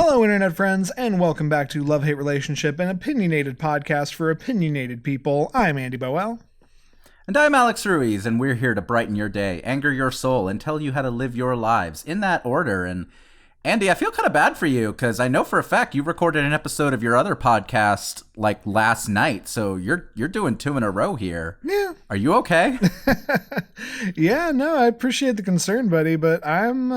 Hello, Internet friends, and welcome back to Love Hate Relationship, an opinionated podcast for opinionated people. I'm Andy Boel. And I'm Alex Ruiz, and we're here to brighten your day, anger your soul, and tell you how to live your lives in that order. And Andy, I feel kind of bad for you, because I know for a fact you recorded an episode of your other podcast, like, last night, so you're doing two in a row here. Yeah. Are you okay? Yeah, no, I appreciate the concern, buddy, but I'm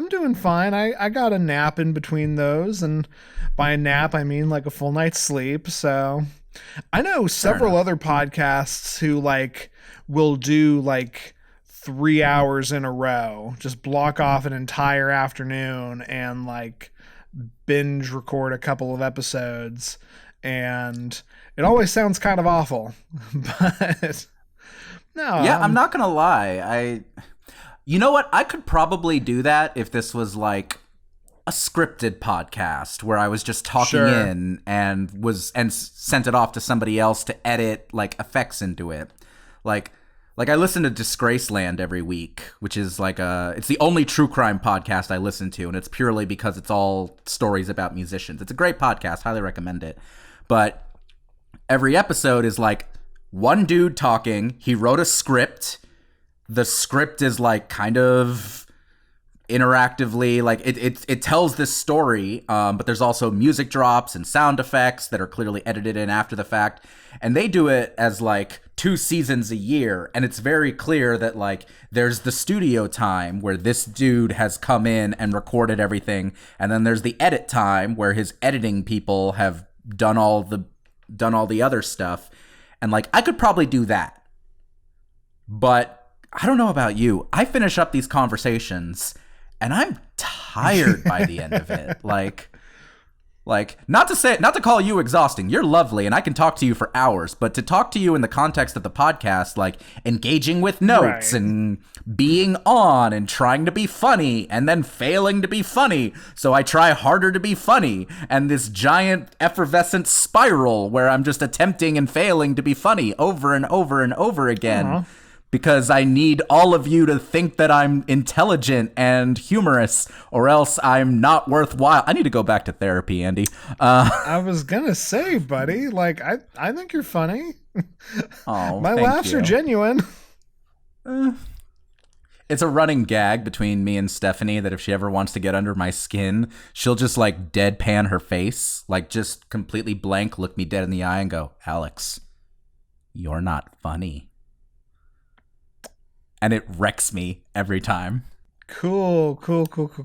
doing fine. I got a nap in between those, and by a nap, I mean, like, a full night's sleep, so... I know several other podcasts who, like, will do, like... 3 hours in a row, just block off an entire afternoon and like binge record a couple of episodes, and it always sounds kind of awful. But no, yeah, I'm not gonna lie. You know what? I could probably do that if this was like a scripted podcast where I was just talking in and sent it off to somebody else to edit like effects into it, Like I listen to Disgraceland every week, which is like it's the only true crime podcast I listen to, and it's purely because it's all stories about musicians. It's a great podcast, highly recommend it. But every episode is like one dude talking. He wrote a script. The script is like kind of interactively, like it tells this story, but there's also music drops and sound effects that are clearly edited in after the fact, and they do it as like 2 seasons a year, and it's very clear that like there's the studio time where this dude has come in and recorded everything, and then there's the edit time where his editing people have done all the other stuff, and like I could probably do that, but I don't know about you. I finish up these conversations and I'm tired by the end of it. Like, not to call you exhausting. You're lovely, and I can talk to you for hours. But to talk to you in the context of the podcast, like engaging with notes and being on and trying to be funny and then failing to be funny, so I try harder to be funny, and this giant effervescent spiral where I'm just attempting and failing to be funny over and over and over again. Uh-huh. Because I need all of you to think that I'm intelligent and humorous, or else I'm not worthwhile. I need to go back to therapy, Andy. I was gonna say, buddy, like I think you're funny. Oh, my laughs are genuine. It's a running gag between me and Stephanie that if she ever wants to get under my skin, she'll just like deadpan her face, like just completely blank, look me dead in the eye, and go, "Alex, you're not funny." And it wrecks me every time. Cool. Glad to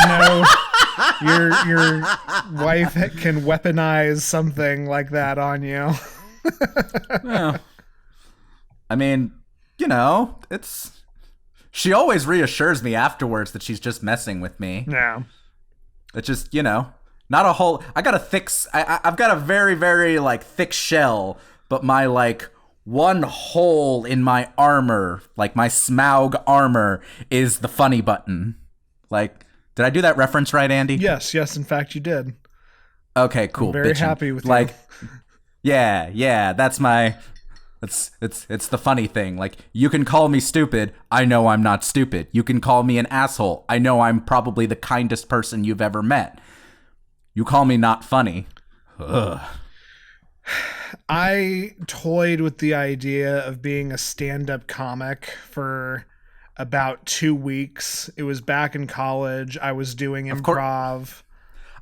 know your wife can weaponize something like that on you. Yeah. I mean, you know, she always reassures me afterwards that she's just messing with me. Yeah. It's just, you know, not a whole, I've got a very, very like thick shell, but my like one hole in my armor, like my Smaug armor, is the funny button. Like, did I do that reference right, Andy? Yes, in fact you did. Okay, cool. I'm very happy with like, you. Yeah, that's my... It's the funny thing. Like, you can call me stupid, I know I'm not stupid. You can call me an asshole, I know I'm probably the kindest person you've ever met. You call me not funny. Ugh. I toyed with the idea of being a stand-up comic for about 2 weeks. It was back in college. I was doing improv.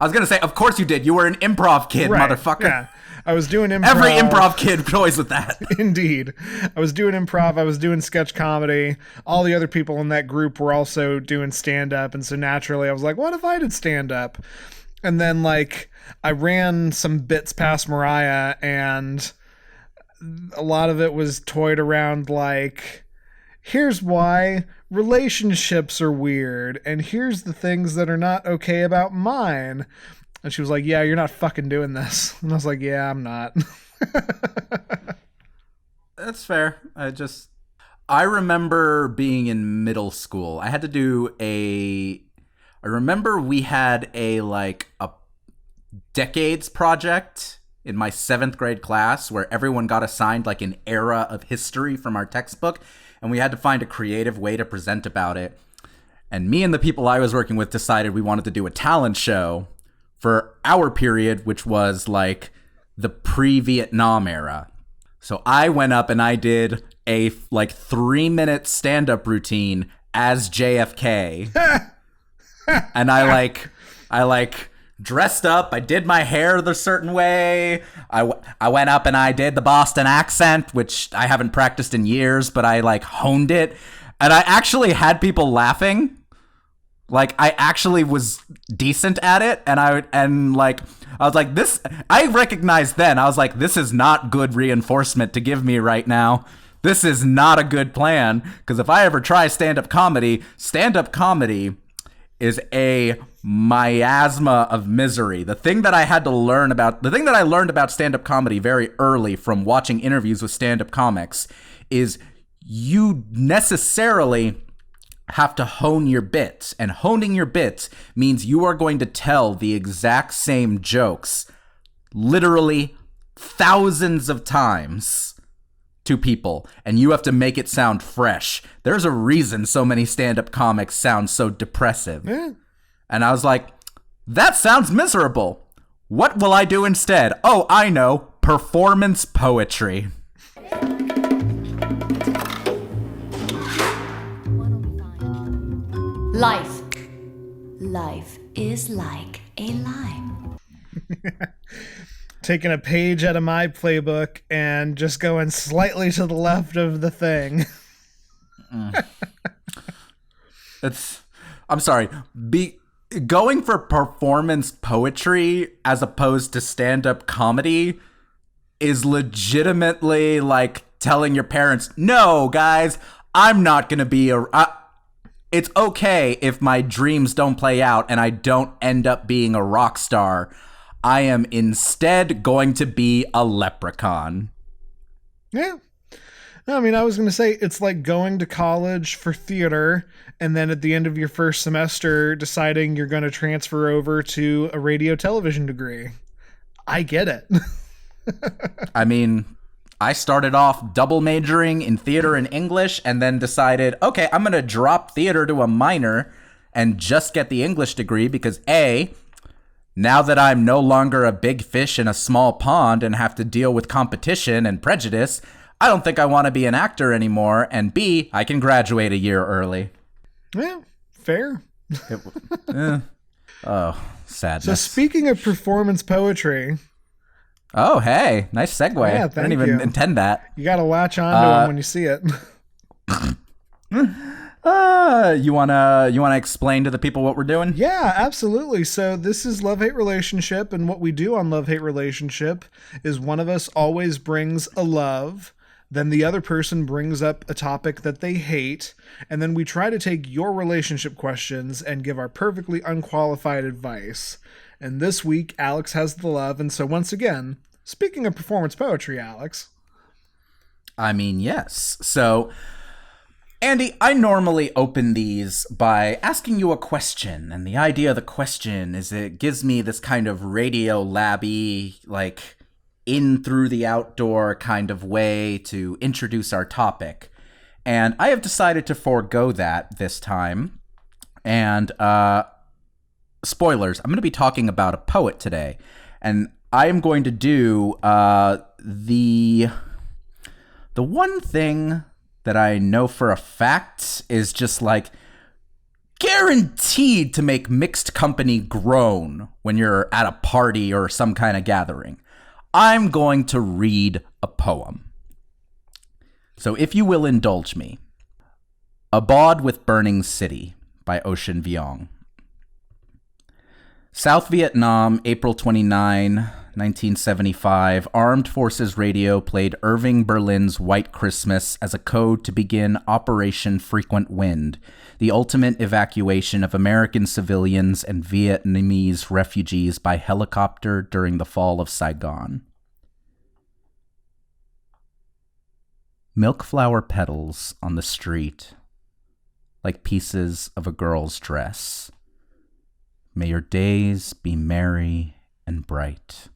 I was going to say, of course you did. You were an improv kid, motherfucker. Yeah. I was doing improv. Every improv kid toys with that. Indeed. I was doing improv. I was doing sketch comedy. All the other people in that group were also doing stand-up. And so naturally I was like, what if I did stand-up? And then, like, I ran some bits past Mariah, and a lot of it was toyed around, like, here's why relationships are weird, and here's the things that are not okay about mine. And she was like, yeah, you're not fucking doing this. And I was like, yeah, I'm not. That's fair. I remember being in middle school. I remember we had a decades project in my 7th grade class where everyone got assigned like an era of history from our textbook, and we had to find a creative way to present about it. And me and the people I was working with decided we wanted to do a talent show for our period, which was like the pre-Vietnam era. So I went up and I did a like 3-minute stand-up routine as JFK. And I dressed up. I did my hair the certain way. I went up and I did the Boston accent, which I haven't practiced in years, but I like honed it. And I actually had people laughing. Like, I actually was decent at it. And I was like, this, I recognized then, I was like, this is not good reinforcement to give me right now. This is not a good plan. Because if I ever try stand-up comedy is a miasma of misery. The thing that I learned about stand-up comedy very early from watching interviews with stand-up comics is you necessarily have to hone your bits. And honing your bits means you are going to tell the exact same jokes literally thousands of times to people, and you have to make it sound fresh. There's a reason so many stand-up comics sound so depressive. Yeah. And I was like, that sounds miserable. What will I do instead? Oh, I know. Performance poetry. Life is like a lime. Taking a page out of my playbook and just going slightly to the left of the thing. I'm sorry. Going for performance poetry as opposed to stand-up comedy is legitimately like telling your parents, no, guys, I'm not going to be it's okay if my dreams don't play out and I don't end up being a rock star. I am instead going to be a leprechaun. Yeah. I mean, I was going to say it's like going to college for theater and then at the end of your first semester deciding you're going to transfer over to a radio television degree. I get it. I mean, I started off double majoring in theater and English and then decided, okay, I'm going to drop theater to a minor and just get the English degree because A, now that I'm no longer a big fish in a small pond and have to deal with competition and prejudice, I don't think I want to be an actor anymore. And B, I can graduate a year early. Yeah, fair. Oh, sadness. So speaking of performance poetry. Oh, hey, nice segue. Yeah, I didn't even intend that. You got to latch on to them when you see it. You wanna explain to the people what we're doing? Yeah, absolutely. So this is Love Hate Relationship, and what we do on Love Hate Relationship is one of us always brings a love, then the other person brings up a topic that they hate, and then we try to take your relationship questions and give our perfectly unqualified advice. And this week, Alex has the love, and so once again, speaking of performance poetry, Alex. I mean, yes. So, Andy, I normally open these by asking you a question, and the idea of the question is it gives me this kind of Radio Lab-y, like, in through the outdoor kind of way to introduce our topic. And I have decided to forego that this time. And, spoilers, I'm going to be talking about a poet today. And I am going to do the one thing that I know for a fact is just like guaranteed to make mixed company groan when you're at a party or some kind of gathering. I'm going to read a poem. So if you will indulge me. Abode with Burning City by Ocean Vuong. South Vietnam, April 29, 1975, Armed Forces Radio played Irving Berlin's White Christmas as a code to begin Operation Frequent Wind, the ultimate evacuation of American civilians and Vietnamese refugees by helicopter during the fall of Saigon. Milk flower petals on the street, like pieces of a girl's dress. May your days be merry and bright.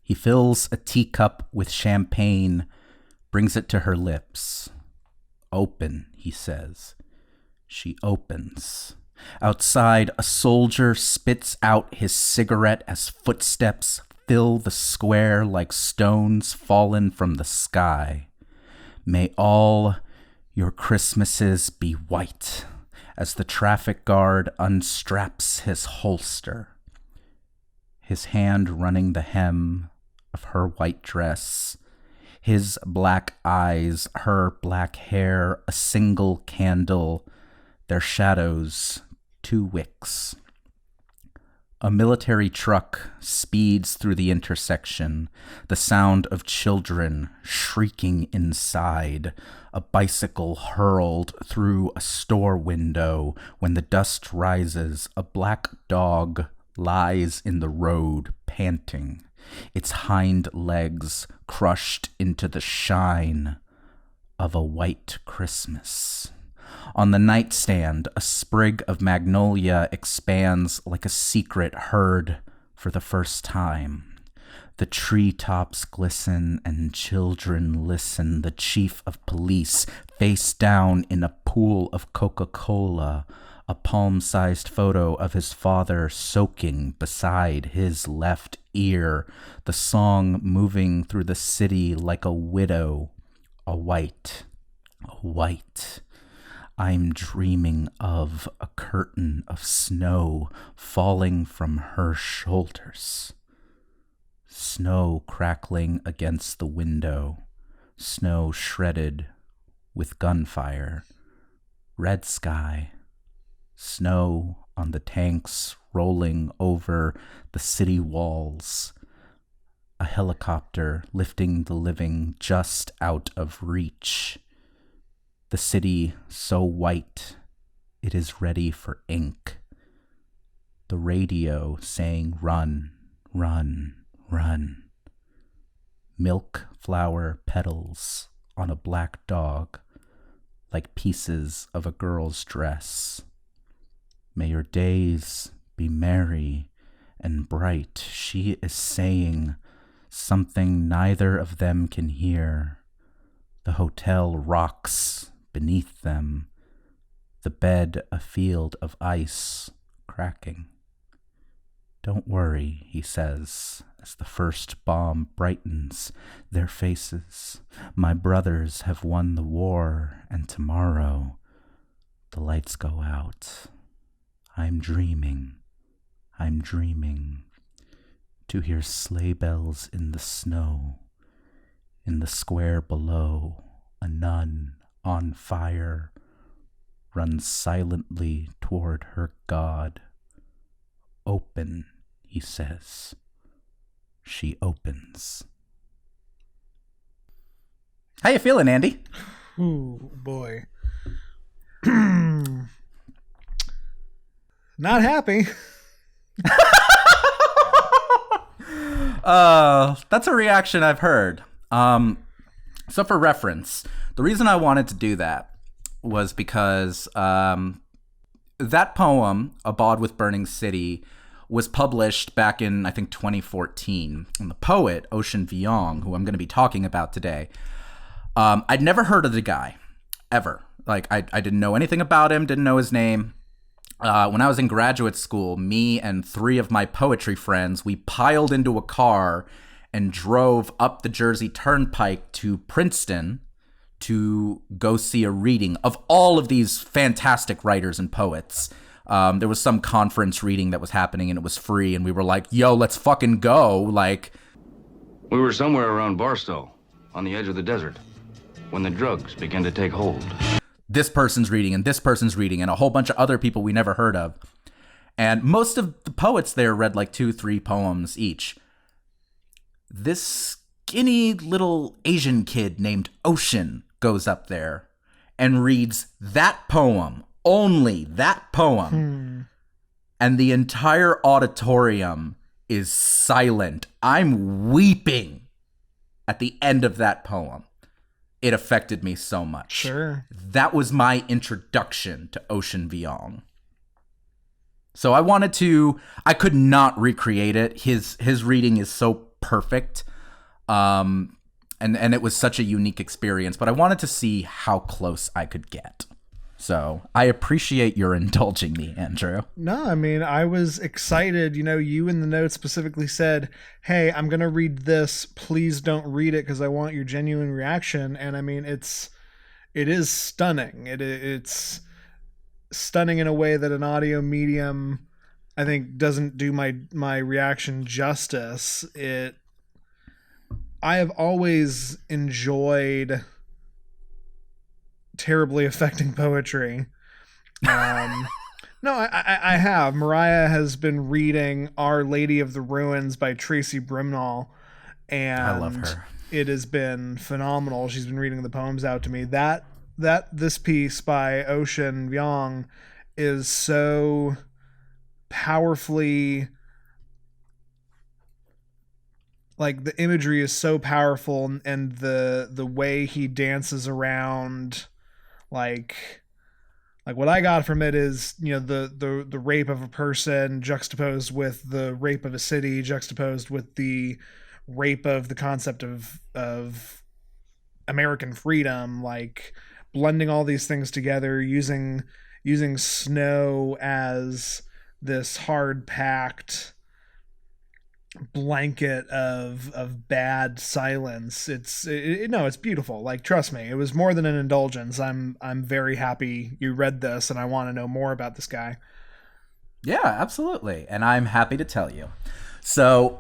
He fills a teacup with champagne, brings it to her lips. Open, he says. She opens. Outside, a soldier spits out his cigarette as footsteps fill the square like stones fallen from the sky. May all your Christmases be white, as the traffic guard unstraps his holster, his hand running the hem of her white dress, his black eyes, her black hair, a single candle, their shadows, 2 wicks. A military truck speeds through the intersection, the sound of children shrieking inside, a bicycle hurled through a store window. When the dust rises, a black dog lies in the road, panting, its hind legs crushed into the shine of a white Christmas. On the nightstand, a sprig of magnolia expands like a secret heard for the first time. The treetops glisten and children listen. The chief of police, face down in a pool of Coca-Cola, a palm-sized photo of his father soaking beside his left ear. The song moving through the city like a widow, a white. I'm dreaming of a curtain of snow falling from her shoulders. Snow crackling against the window, snow shredded with gunfire, red sky, snow on the tanks rolling over the city walls, a helicopter lifting the living just out of reach. The city so white, it is ready for ink. The radio saying run, run, run. Milk flower petals on a black dog, like pieces of a girl's dress. May your days be merry and bright, she is saying something neither of them can hear. The hotel rocks beneath them, the bed a field of ice cracking. Don't worry, he says, as the first bomb brightens their faces. My brothers have won the war, and tomorrow the lights go out. I'm dreaming to hear sleigh bells in the snow. In the square below, a nun on fire runs silently toward her God. Open, he says. She opens. How you feeling, Andy? Ooh, boy. Not happy. That's a reaction I've heard. So for reference, the reason I wanted to do that was because that poem, Abode with Burning City, was published back in, I think, 2014. And the poet, Ocean Vuong, who I'm going to be talking about today, I'd never heard of the guy, ever. Like, I didn't know anything about him, didn't know his name. When I was in graduate school, me and 3 of my poetry friends, we piled into a car and drove up the Jersey Turnpike to Princeton to go see a reading of all of these fantastic writers and poets. There was some conference reading that was happening and it was free, and we were like, yo, let's fucking go. Like, we were somewhere around Barstow, on the edge of the desert, when the drugs began to take hold. This person's reading and this person's reading and a whole bunch of other people we never heard of. And most of the poets there read like 2-3 poems each. This skinny little Asian kid named Ocean goes up there and reads that poem, only that poem. And the entire auditorium is silent. I'm weeping at the end of that poem. It affected me so much. Sure. That was my introduction to Ocean Vuong. So I could not recreate it. His reading is so perfect. And it was such a unique experience, but I wanted to see how close I could get. So I appreciate your indulging me, Andrew. No, I mean, I was excited. You in the notes specifically said, hey, I'm going to read this. Please don't read it because I want your genuine reaction. And I mean, it is stunning. It's stunning in a way that an audio medium, I think, doesn't do my reaction justice. I have always enjoyed terribly affecting poetry. No, I have. Mariah has been reading Our Lady of the Ruins by Tracy Brimnall, and I love her. It has been phenomenal. She's been reading the poems out to me. This piece by Ocean Vuong is so powerfully, like, the imagery is so powerful, and the way he dances around, like what I got from it is, the rape of a person juxtaposed with the rape of a city, juxtaposed with the rape of the concept of American freedom, like blending all these things together, using snow as this hard packed blanket of bad silence. It's beautiful. Like, trust me, it was more than an indulgence. I'm very happy you read this, and I want to know more about this guy. Yeah, absolutely, and I'm happy to tell you. So,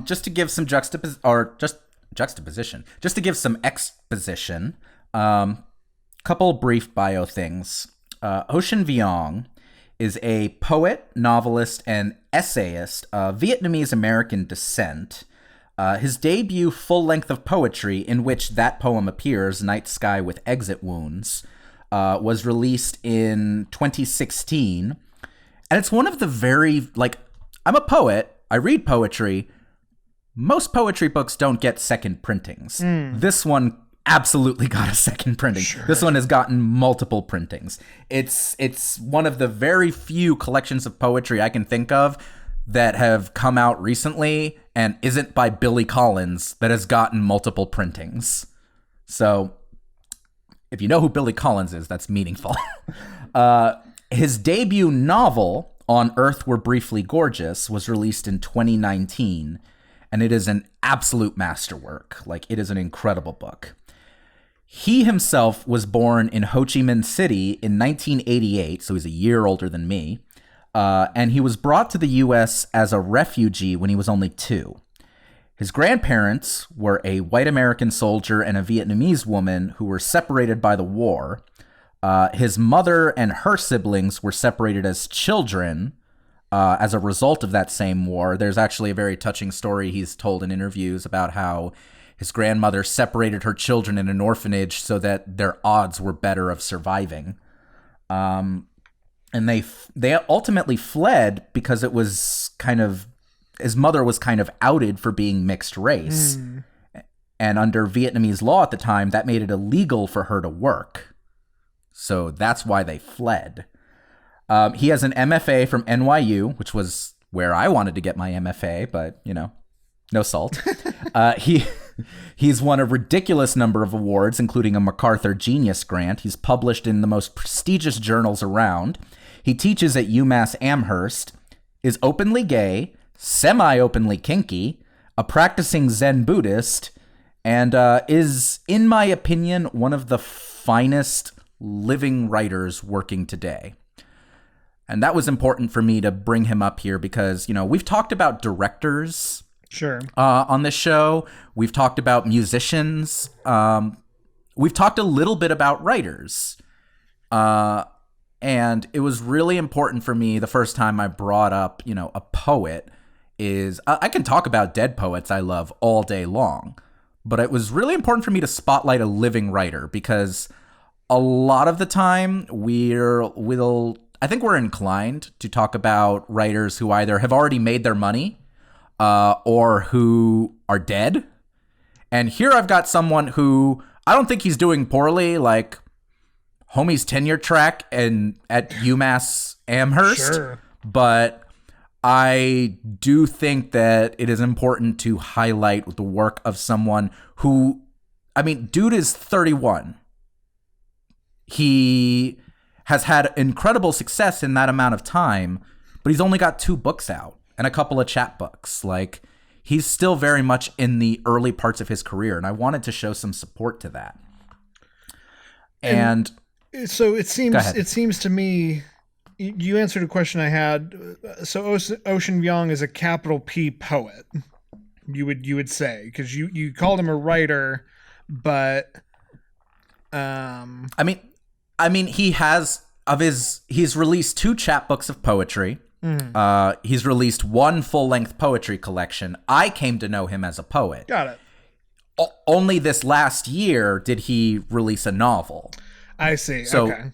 just to give some juxtaposition, just to give some exposition, couple brief bio things. Ocean Vuong is a poet, novelist, and essayist of Vietnamese-American descent. His debut full-length of poetry, in which that poem appears, Night Sky with Exit Wounds, was released in 2016. And it's one of the very, I'm a poet, I read poetry. Most poetry books don't get second printings. This one absolutely got a second printing. Sure. This one has gotten multiple printings. It's one of the very few collections of poetry I can think of that have come out recently and isn't by Billy Collins that has gotten multiple printings. So if you know who Billy Collins is, that's meaningful. His debut novel, On Earth We're Briefly Gorgeous, was released in 2019, and it is an absolute masterwork. It is an incredible book. He himself was born in Ho Chi Minh City in 1988, so he's a year older than me, and he was brought to the U.S. as a refugee when he was only 2. His grandparents were a white American soldier and a Vietnamese woman who were separated by the war. His mother and her siblings were separated as children as a result of that same war. There's actually a very touching story he's told in interviews about how his grandmother separated her children in an orphanage so that their odds were better of surviving. And they ultimately fled because it was his mother was kind of outed for being mixed race. And under Vietnamese law at the time, that made it illegal for her to work. So that's why they fled. He has an MFA from NYU, which was where I wanted to get my MFA, but, no salt. He's won a ridiculous number of awards, including a MacArthur Genius Grant. He's published in the most prestigious journals around. He teaches at UMass Amherst, is openly gay, semi-openly kinky, a practicing Zen Buddhist, and is, in my opinion, one of the finest living writers working today. And that was important for me to bring him up here because, we've talked about directors on this show. We've talked about musicians. We've talked a little bit about writers. And it was really important for me the first time I brought up, a poet is, I can talk about dead poets I love all day long, but it was really important for me to spotlight a living writer because a lot of the time I think we're inclined to talk about writers who either have already made their money or who are dead. And here I've got someone who I don't think he's doing poorly, like homie's tenure track at UMass Amherst. Sure. But I do think that it is important to highlight the work of someone who, dude is 31. He has had incredible success in that amount of time, but he's only got 2 books out and a couple of chapbooks. Like, he's still very much in the early parts of his career, and I wanted to show some support to that. And so it seems to me, you answered a question I had. So Ocean Vuong is a capital P poet, you would say, because you called him a writer, but I mean he's released 2 chapbooks of poetry. He's released 1 full-length poetry collection. I came to know him as a poet. Got it. Only this last year did he release a novel. I see. Okay.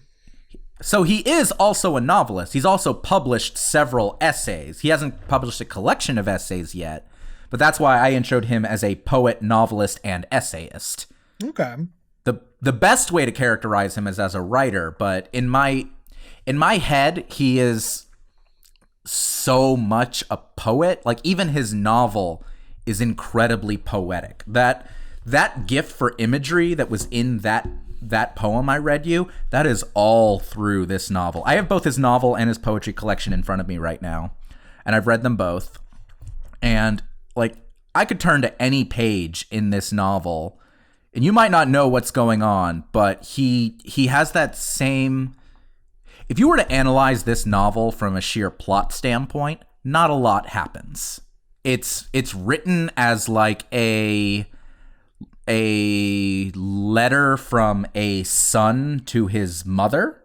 So he is also a novelist. He's also published several essays. He hasn't published a collection of essays yet, but that's why I introed him as a poet, novelist, and essayist. Okay. The best way to characterize him is as a writer, but in my head, he is so much a poet. Like, even his novel is incredibly poetic. That gift for imagery that was in that poem I read you, that is all through this novel. I have both his novel and his poetry collection in front of me right now, and I've read them both. And, like, I could turn to any page in this novel, and you might not know what's going on, but he has that same... If you were to analyze this novel from a sheer plot standpoint, not a lot happens. It's written as like a letter from a son to his mother.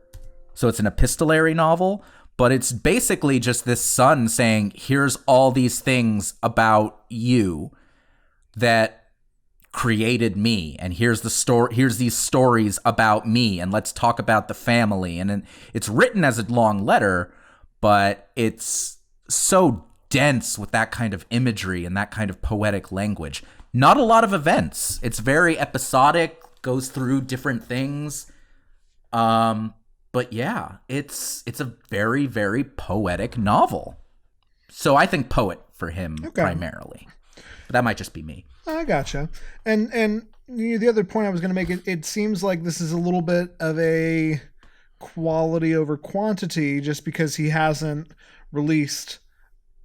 So it's an epistolary novel, but it's basically just this son saying, here's all these things about you that created me, and here's these stories about me, and let's talk about the family. And it's written as a long letter, but it's so dense with that kind of imagery and that kind of poetic language. Not a lot of events. It's very episodic, goes through different things. But yeah, it's a very, very poetic novel. So I think poet for him primarily. But that might just be me. I gotcha. And the other point I was going to make, it seems like this is a little bit of a quality over quantity, just because he hasn't released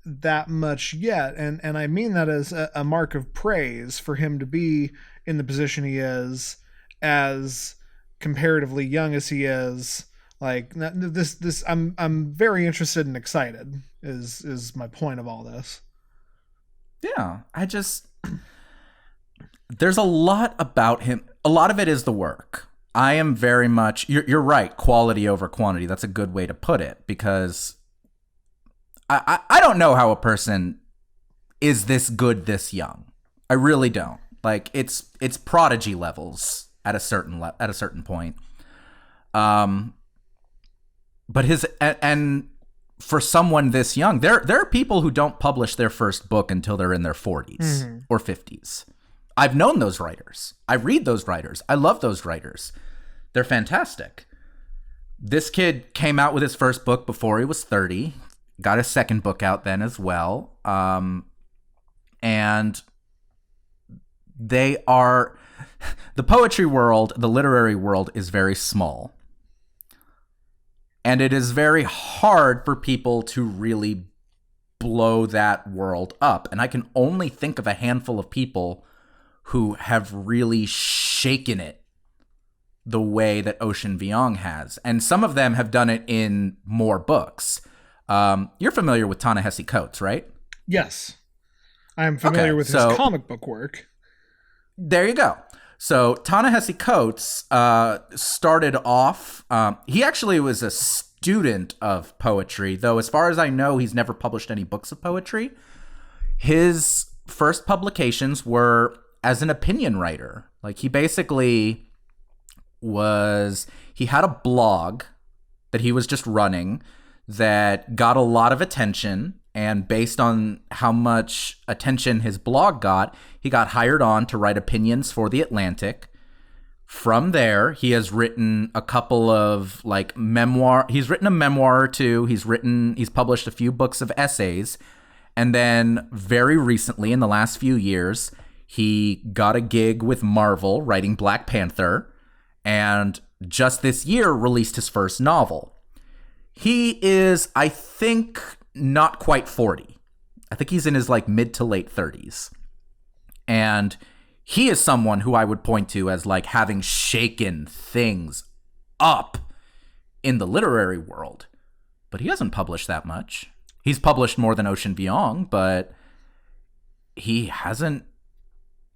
that much yet. And I mean that as a mark of praise for him to be in the position he is, as comparatively young as he is. Like, this I'm very interested and excited is my point of all this. Yeah, there's a lot about him. A lot of it is the work. I am very much, you're right, quality over quantity. That's a good way to put it, because I don't know how a person is this good this young. I really don't. Like, it's prodigy levels at a certain point. But and for someone this young, there are people who don't publish their first book until they're in their 40s or 50s. I've known those writers. I read those writers. I love those writers. They're fantastic. This kid came out with his first book before he was 30, got his second book out then as well. And they are... The poetry world, the literary world, is very small. And it is very hard for people to really blow that world up. And I can only think of a handful of people who have really shaken it the way that Ocean Vuong has. And some of them have done it in more books. You're familiar with Ta-Nehisi Coates, right? Yes. I'm familiar with his comic book work. There you go. So Ta-Nehisi Coates started off... he actually was a student of poetry, though as far as I know, he's never published any books of poetry. His first publications were as an opinion writer. Like, he basically he had a blog that he was just running that got a lot of attention, and based on how much attention his blog got, he got hired on to write opinions for The Atlantic. From there, he has written a couple of he's written a memoir or two, he's published a few books of essays, and then very recently, in the last few years, he got a gig with Marvel writing Black Panther, and just this year released his first novel. He is, I think, not quite 40. I think he's in his like mid to late 30s. And he is someone who I would point to as like having shaken things up in the literary world. But he hasn't published that much. He's published more than Ocean Vuong, but he hasn't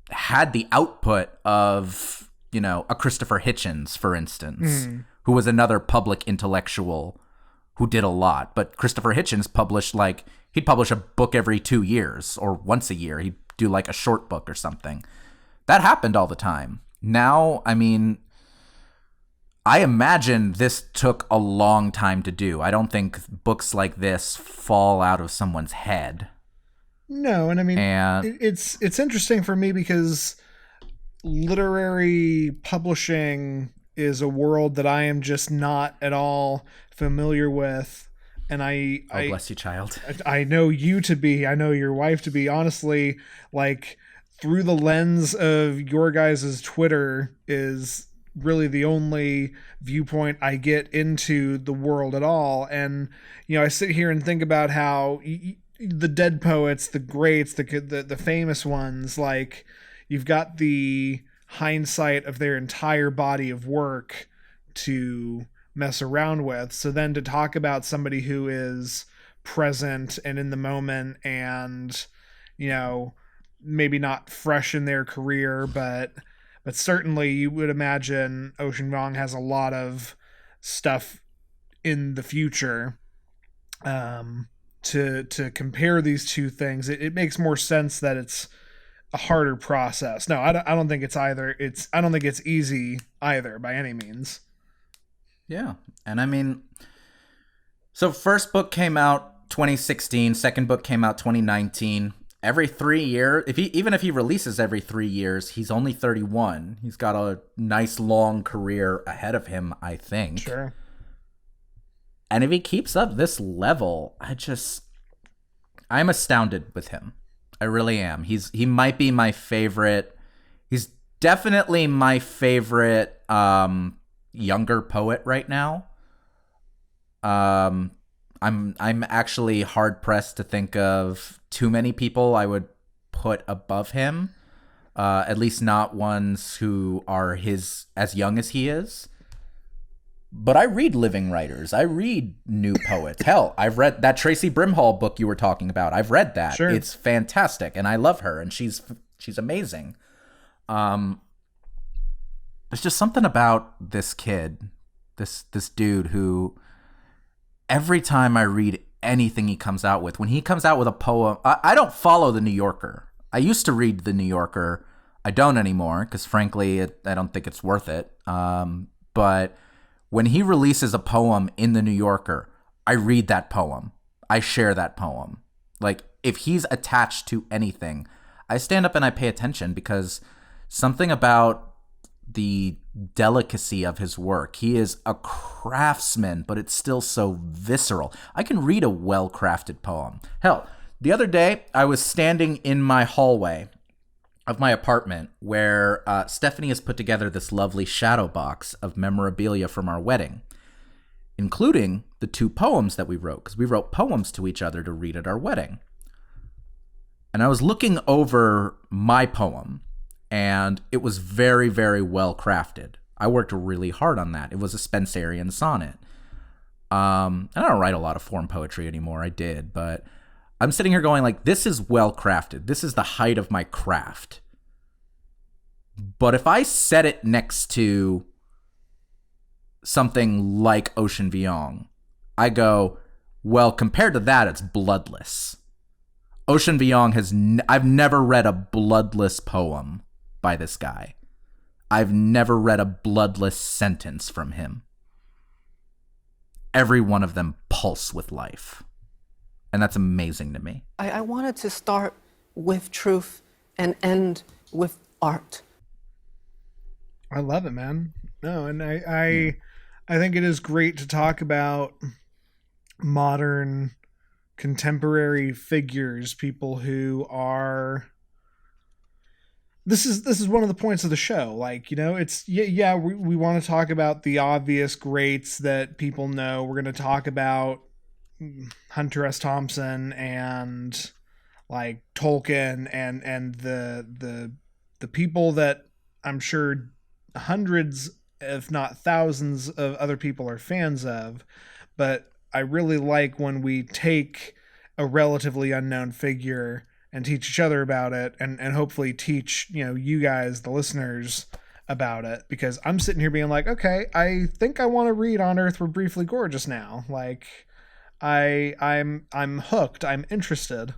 had the output of, you know, a Christopher Hitchens, for instance, who was another public intellectual who did a lot. But Christopher Hitchens published like, he'd publish a book every 2 years or once a year. He'd do like a short book or something. That happened all the time. Now, I mean, I imagine this took a long time to do. I don't think books like this fall out of someone's head. No, and I mean, it's interesting for me because literary publishing is a world that I am just not at all familiar with. And bless you, child. I know you to be, I know your wife to be, honestly, like through the lens of your guys' Twitter is really the only viewpoint I get into the world at all. And, you know, I sit here and think about how the dead poets, the greats, the famous ones, like you've got the hindsight of their entire body of work to mess around with. So then to talk about somebody who is present and in the moment and, you know, maybe not fresh in their career, but certainly you would imagine Ocean Vuong has a lot of stuff in the future. To compare these two things, it makes more sense that it's a harder process. No, I don't think it's either. I don't think it's easy either by any means. Yeah, and I mean, so first book came out 2016, second book came out 2019. Every 3 years, even if he releases every 3 years, he's only 31. He's got a nice long career ahead of him, I think. Sure. And if he keeps up this level, I'm astounded with him. I really am. He might be my favorite. He's definitely my favorite younger poet right now. I'm actually hard pressed to think of too many people I would put above him. At least not ones who are as young as he is. But I read living writers. I read new poets. Hell, I've read that Tracy Brimhall book you were talking about. I've read that. Sure. It's fantastic, and I love her, and she's amazing. There's just something about this kid, this dude who every time I read anything he comes out with, when he comes out with a poem, I don't follow the New Yorker. I used to read the New Yorker. I don't anymore because frankly, I don't think it's worth it. But when he releases a poem in the New Yorker, I read that poem. I share that poem. Like, if he's attached to anything, I stand up and I pay attention because something about the delicacy of his work. He is a craftsman, but it's still so visceral. I can read a well-crafted poem. Hell, the other day, I was standing in my hallway of my apartment where Stephanie has put together this lovely shadow box of memorabilia from our wedding, including the 2 poems that we wrote, because we wrote poems to each other to read at our wedding. And I was looking over my poem, and it was very, very well crafted. I worked really hard on that. It was a Spenserian sonnet. And I don't write a lot of form poetry anymore. I did, but I'm sitting here going like, this is well crafted. This is the height of my craft. But if I set it next to something like Ocean Vuong, I go, well, compared to that, it's bloodless. Ocean Vuong I've never read a bloodless poem by this guy. I've never read a bloodless sentence from him. Every one of them pulse with life. And that's amazing to me. I wanted to start with truth and end with art. I love it, man. No, and I think it is great to talk about modern contemporary figures, people who are this is one of the points of the show. Like, it's we want to talk about the obvious greats that people know. We're going to talk about Hunter S. Thompson and like Tolkien and the people that I'm sure hundreds, if not thousands of other people are fans of. But I really like when we take a relatively unknown figure and teach each other about it, and hopefully teach, you guys, the listeners, about it, because I'm sitting here being like, okay, I think I want to read On Earth We're Briefly Gorgeous now. Like, I'm hooked. I'm interested.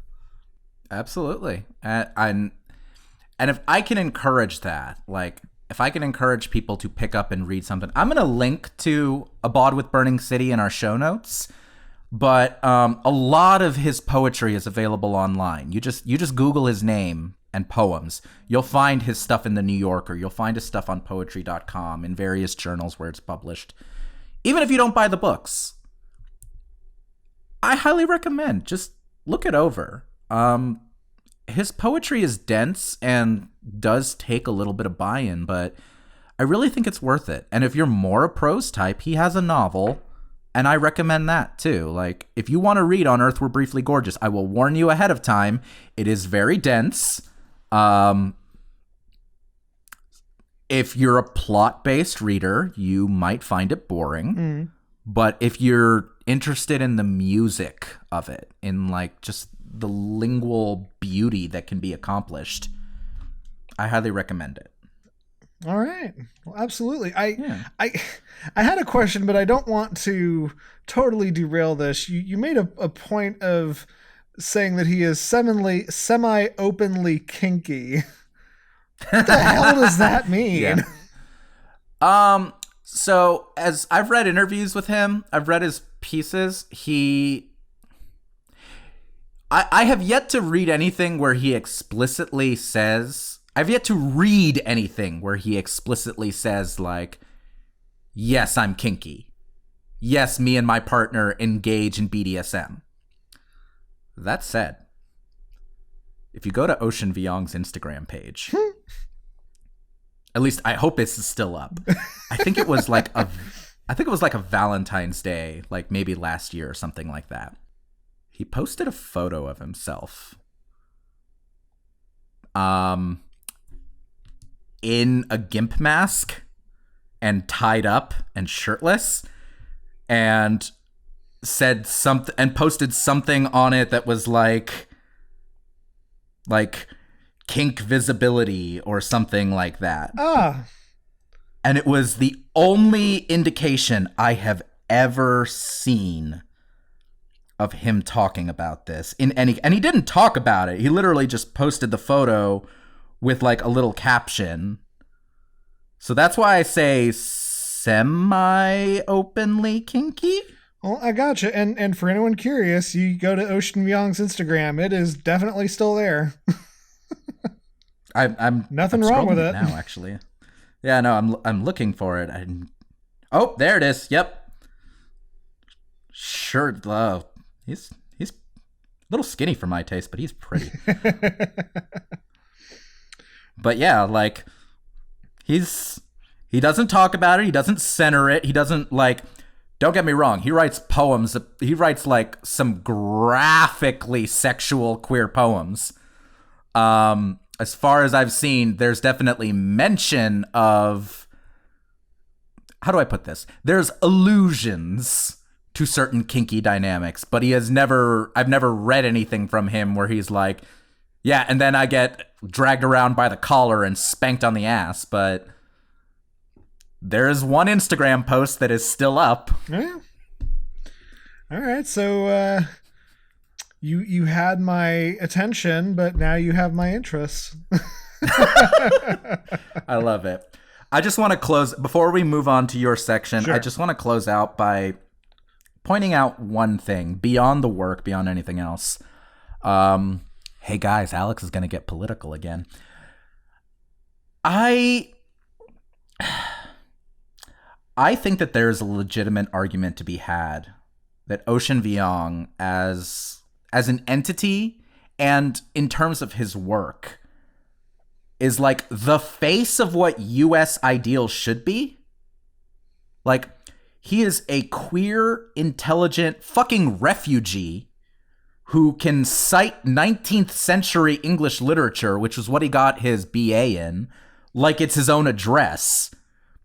Absolutely. And if I can encourage that, like, if I can encourage people to pick up and read something, I'm going to link to Abode with Burning City in our show notes. But a lot of his poetry is available online. You just Google his name and poems. You'll find his stuff in the New Yorker. You'll find his stuff on poetry.com, in various journals where it's published. Even if you don't buy the books, I highly recommend. Just look it over. His poetry is dense and does take a little bit of buy-in, but I really think it's worth it. And if you're more a prose type, he has a novel. And I recommend that too. Like, if you want to read On Earth We're Briefly Gorgeous, I will warn you ahead of time. It is very dense. If you're a plot-based reader, you might find it boring. But if you're interested in the music of it, in like just the lingual beauty that can be accomplished, I highly recommend it. All right. Well, absolutely. I had a question, but I don't want to totally derail this. You made a point of saying that he is semi-openly kinky. What the hell does that mean? Yeah. So as I've read interviews with him, I've read his pieces, I have yet to read anything where he explicitly says, I've yet to read anything where he explicitly says, like, yes, I'm kinky. Yes, me and my partner engage in BDSM. That said, if you go to Ocean Vuong's Instagram page, at least I hope it's still up. I think it was like a Valentine's Day, like maybe last year or something like that. He posted a photo of himself. In a gimp mask and tied up and shirtless, and said something and posted something on it that was like kink visibility or something like that. And it was the only indication I have ever seen of him talking about this in any, and he didn't talk about it. He literally just posted the photo with like a little caption. So that's why I say semi-openly kinky. Well, I gotcha. And for anyone curious, you go to Ocean Vuong's Instagram. It is definitely still there. I'm nothing wrong with it now, actually. Yeah, no, I'm looking for it. Oh, there it is. Yep. Sure. He's a little skinny for my taste, but he's pretty. But yeah, like he doesn't talk about it. He doesn't center it. He doesn't like. Don't get me wrong. He writes poems. He writes like some graphically sexual queer poems. As far as I've seen, there's definitely mention of, how do I put this? There's allusions to certain kinky dynamics, but I've never read anything from him where he's like, yeah, and then I get dragged around by the collar and spanked on the ass. But there's one Instagram post that is still up. Yeah. All right, so you had my attention, but now you have my interest. I love it. I just want to close, before we move on to your section, Sure. I just want to close out by pointing out one thing, beyond the work, beyond anything else. Hey guys, Alex is going to get political again. I think that there's a legitimate argument to be had that Ocean Vuong, as an entity and in terms of his work, is like the face of what US ideals should be. Like, he is a queer, intelligent fucking refugee who can cite 19th century English literature, which was what he got his BA in, like it's his own address.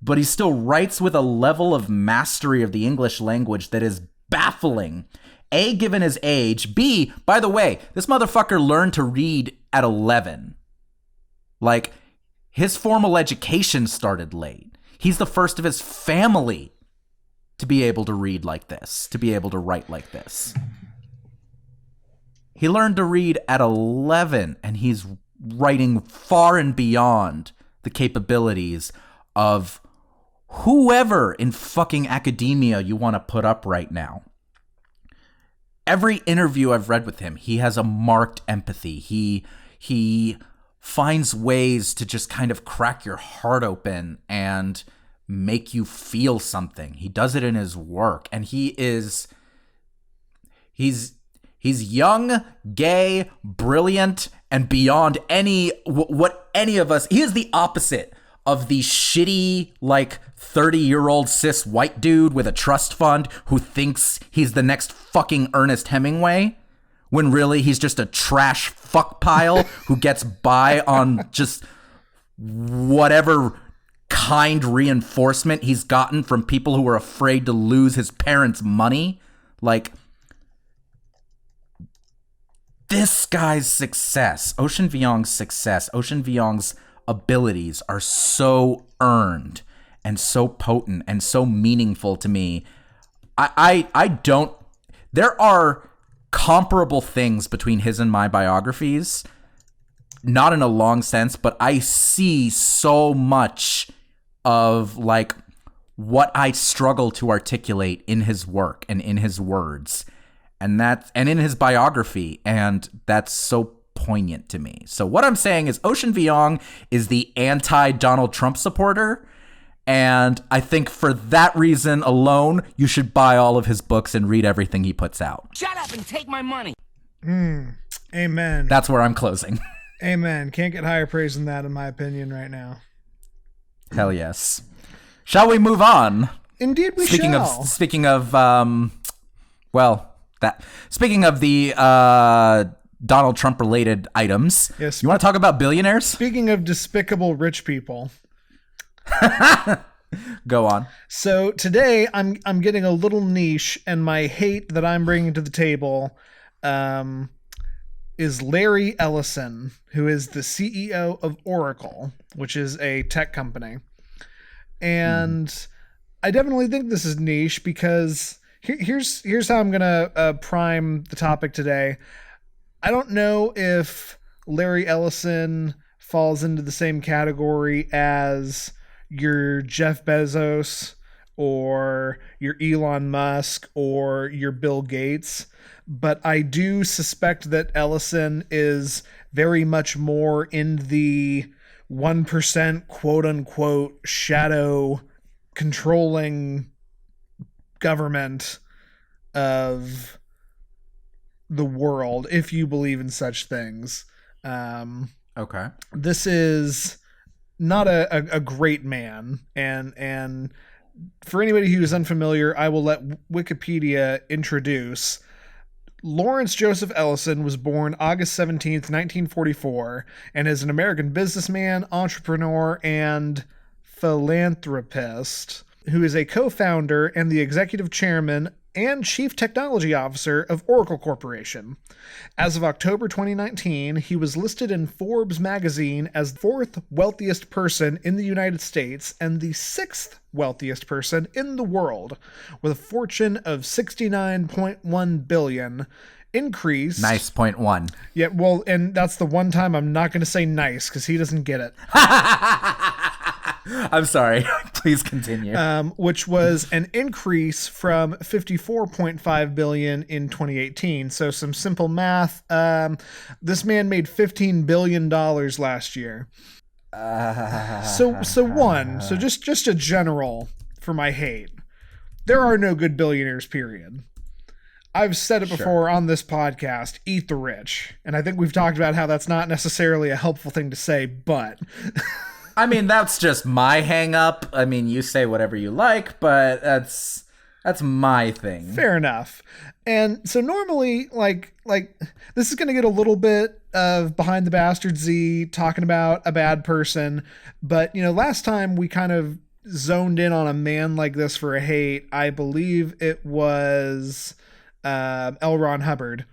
But he still writes with a level of mastery of the English language that is baffling. A, given his age. B, by the way, this motherfucker learned to read at 11. Like, his formal education started late. He's the first of his family to be able to read like this, to be able to write like this. He learned to read at 11, and he's writing far and beyond the capabilities of whoever in fucking academia you want to put up right now. Every interview I've read with him, he has a marked empathy. He finds ways to just kind of crack your heart open and make you feel something. He does it in his work, and he's young, gay, brilliant, and beyond what any of us. He is the opposite of the shitty, like, 30-year-old cis white dude with a trust fund who thinks he's the next fucking Ernest Hemingway, when really he's just a trash fuck pile who gets by on just whatever kind reinforcement he's gotten from people who are afraid to lose his parents' money. Like, this guy's success, Ocean Vuong's success, Ocean Vuong's abilities are so earned and so potent and so meaningful to me. I don't, there are comparable things between his and my biographies, not in a long sense, but I see so much of like what I struggle to articulate in his work and in his words, and in his biography, and that's so poignant to me. So what I'm saying is Ocean Vuong is the anti-Donald Trump supporter, and I think for that reason alone, you should buy all of his books and read everything he puts out. Shut up and take my money. Amen. That's where I'm closing. Amen. Can't get higher praise than that, in my opinion, right now. Hell yes. Shall we move on? Indeed, we shall. Speaking of the Donald Trump related items. Yes. You want to talk about billionaires? Speaking of despicable rich people. Go on. So today I'm getting a little niche, and my hate that I'm bringing to the table is Larry Ellison, who is the CEO of Oracle, which is a tech company. And I definitely think this is niche because here's how I'm gonna prime the topic today. I don't know if Larry Ellison falls into the same category as your Jeff Bezos or your Elon Musk or your Bill Gates, but I do suspect that Ellison is very much more in the 1% quote unquote shadow controlling government of the world, if you believe in such things. Okay. This is not a great man, and for anybody who is unfamiliar, I will let Wikipedia introduce. Lawrence Joseph Ellison was born August 17th, 1944, and is an American businessman, entrepreneur, and philanthropist who is a co-founder and the executive chairman and chief technology officer of Oracle Corporation. As of October 2019, he was listed in Forbes magazine as the fourth wealthiest person in the United States and the sixth wealthiest person in the world, with a fortune of $69.1 billion. Increase. Nice, point one. Yeah, well, and that's the one time I'm not going to say nice because he doesn't get it. I'm sorry. Please continue. Which was an increase from $54.5 billion in 2018. So some simple math. This man made $15 billion last year. So just a general for my hate. There are no good billionaires, period. I've said it before on this podcast, eat the rich. And I think we've talked about how that's not necessarily a helpful thing to say, but I mean, that's just my hang up. I mean, you say whatever you like, but that's my thing. Fair enough. And so normally, like this is going to get a little bit of Behind the Bastard Z talking about a bad person. But, last time we kind of zoned in on a man like this for a hate. I believe it was L. Ron Hubbard.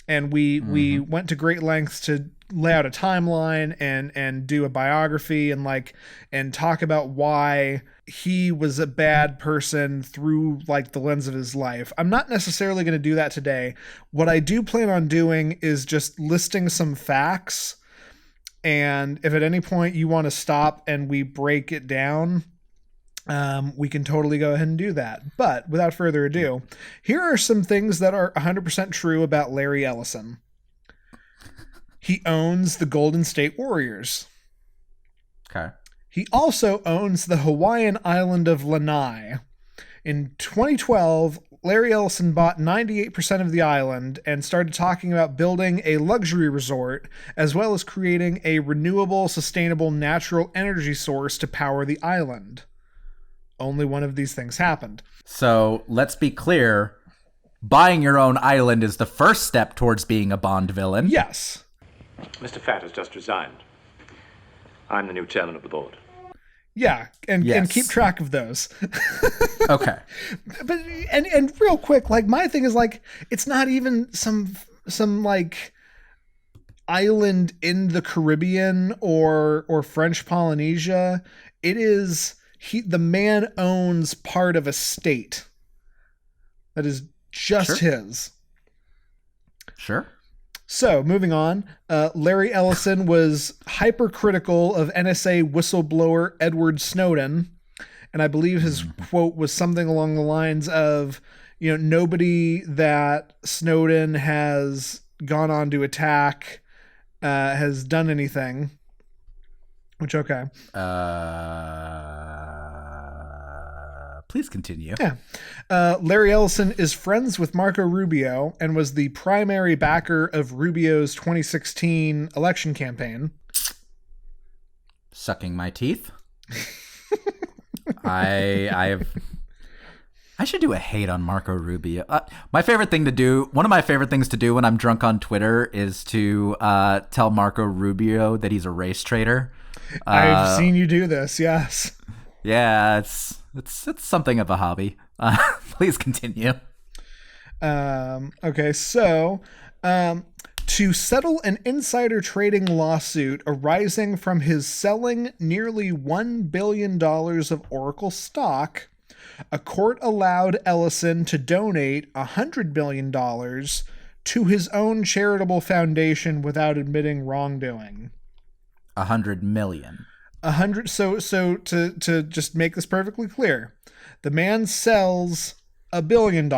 And we went to great lengths to lay out a timeline and do a biography and talk about why he was a bad person through the lens of his life. I'm not necessarily going to do that today. What I do plan on doing is just listing some facts. And if at any point you want to stop and we break it down, we can totally go ahead and do that. But without further ado, here are some things that are 100% true about Larry Ellison. He owns the Golden State Warriors. Okay. He also owns the Hawaiian island of Lanai. In 2012, Larry Ellison bought 98% of the island and started talking about building a luxury resort, as well as creating a renewable, sustainable, natural energy source to power the island. Only one of these things happened. So let's be clear. Buying your own island is the first step towards being a Bond villain. Yes. Mr. Fatt has just resigned. I'm the new chairman of the board. Yeah, and keep track of those. Okay. But and real quick, my thing is it's not even some island in the Caribbean or French Polynesia. It is the man owns part of a state that is just his. Sure. So, moving on, Larry Ellison was hypercritical of NSA whistleblower Edward Snowden, and I believe his quote was something along the lines of, nobody that Snowden has gone on to attack has done anything. Which, okay. Please continue. Yeah. Larry Ellison is friends with Marco Rubio and was the primary backer of Rubio's 2016 election campaign. Sucking my teeth. I should do a hate on Marco Rubio. My favorite thing to do, one of my favorite things to do when I'm drunk on Twitter is to tell Marco Rubio that he's a race traitor. I've seen you do this, yes. Yeah, it's something of a hobby. Please continue. Okay, so to settle an insider trading lawsuit arising from his selling nearly $1 billion of Oracle stock, a court allowed Ellison to donate $100 million to his own charitable foundation without admitting wrongdoing. 100 million. 100. So to just make this perfectly clear, the man sells $1 billion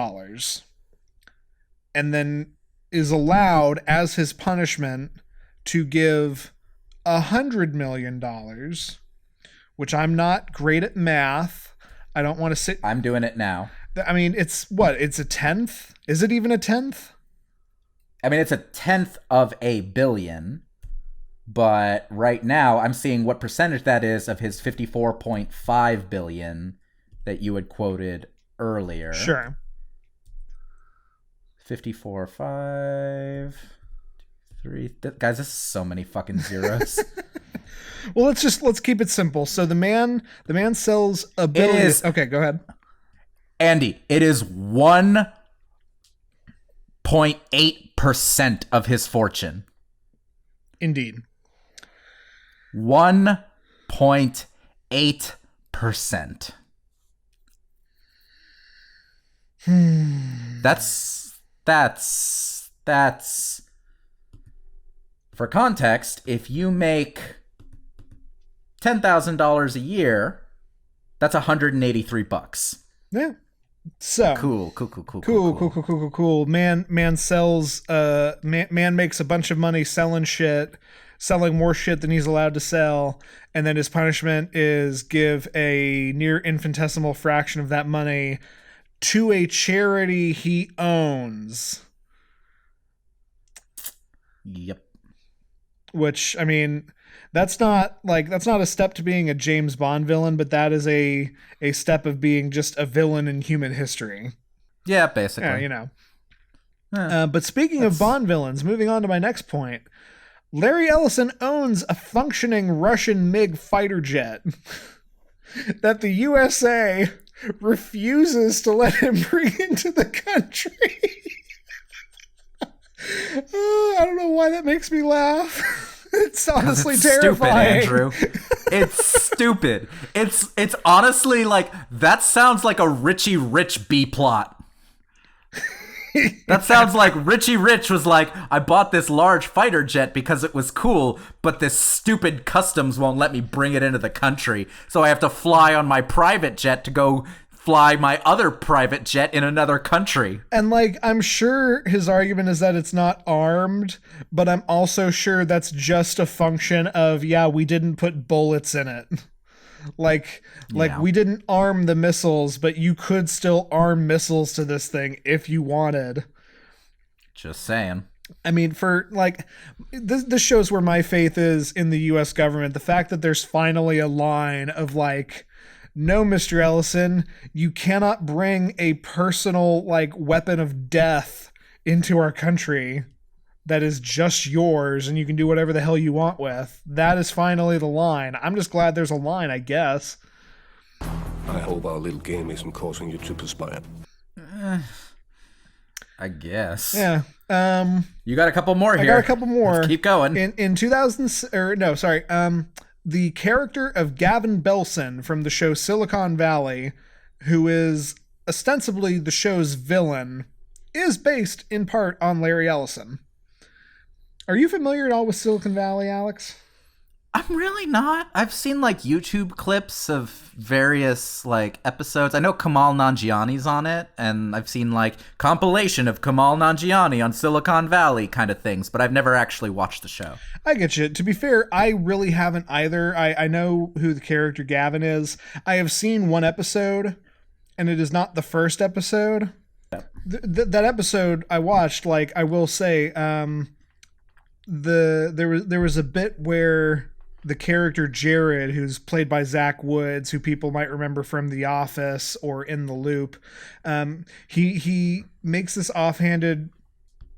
and then is allowed as his punishment to give $100 million, which I'm not great at math. I don't want to sit. I'm doing it now. I mean, it's what? It's a tenth? Is it even a tenth? I mean, it's a tenth of a billion. But right now, I'm seeing what percentage that is of his 54.5 billion that you had quoted earlier. Sure. 54.5, 3. Guys, this is so many fucking zeros. Well, let's keep it simple. So the man sells $1 billion. Okay, go ahead. Andy, it is 1.8% of his fortune. Indeed. 1.8%. That's for context, if you make $10,000 a year, that's $183. Yeah. So cool. Man sells. Man makes a bunch of money selling more shit than he's allowed to sell, and then his punishment is give a near infinitesimal fraction of that money to a charity he owns. Yep. Which, I mean, that's not a step to being a James Bond villain, but that is a step of being just a villain in human history. Yeah, basically. Yeah, you know. But speaking of Bond villains, moving on to my next point, Larry Ellison owns a functioning Russian MiG fighter jet that the USA refuses to let him bring into the country. I don't know why that makes me laugh. It's honestly terrifying. Stupid, Andrew. It's stupid. It's honestly like, that sounds like a Richie Rich B plot. That sounds like Richie Rich was like, I bought this large fighter jet because it was cool, but this stupid customs won't let me bring it into the country, so I have to fly on my private jet to go fly my other private jet in another country. And like, I'm sure his argument is that it's not armed, but I'm also sure that's just a function of, yeah, we didn't put bullets in it. Like we didn't arm the missiles, but you could still arm missiles to this thing if you wanted. Just saying. I mean, for like, this shows where my faith is in the U.S. government. The fact that there's finally a line of like, no, Mr. Ellison, you cannot bring a personal like weapon of death into our country that is just yours and you can do whatever the hell you want with. That is finally the line. I'm just glad there's a line, I guess. I hope our little game isn't causing you to perspire. I guess. Yeah. You got a couple more here. I got a couple more. Let's keep going. In 2000, or no, sorry. The character of Gavin Belson from the show Silicon Valley, who is ostensibly the show's villain, is based in part on Larry Ellison. Are you familiar at all with Silicon Valley, Alex? I'm really not. I've seen like YouTube clips of various like episodes. I know Kamal Nanjiani's on it, and I've seen like compilation of Kamal Nanjiani on Silicon Valley kind of things, but I've never actually watched the show. I get you. To be fair, I really haven't either. I know who the character Gavin is. I have seen one episode, and it is not the first episode. Yep. That episode I watched, like, I will say, there was a bit where the character Jared, who's played by Zach Woods, who people might remember from The Office or In the Loop, he makes this offhanded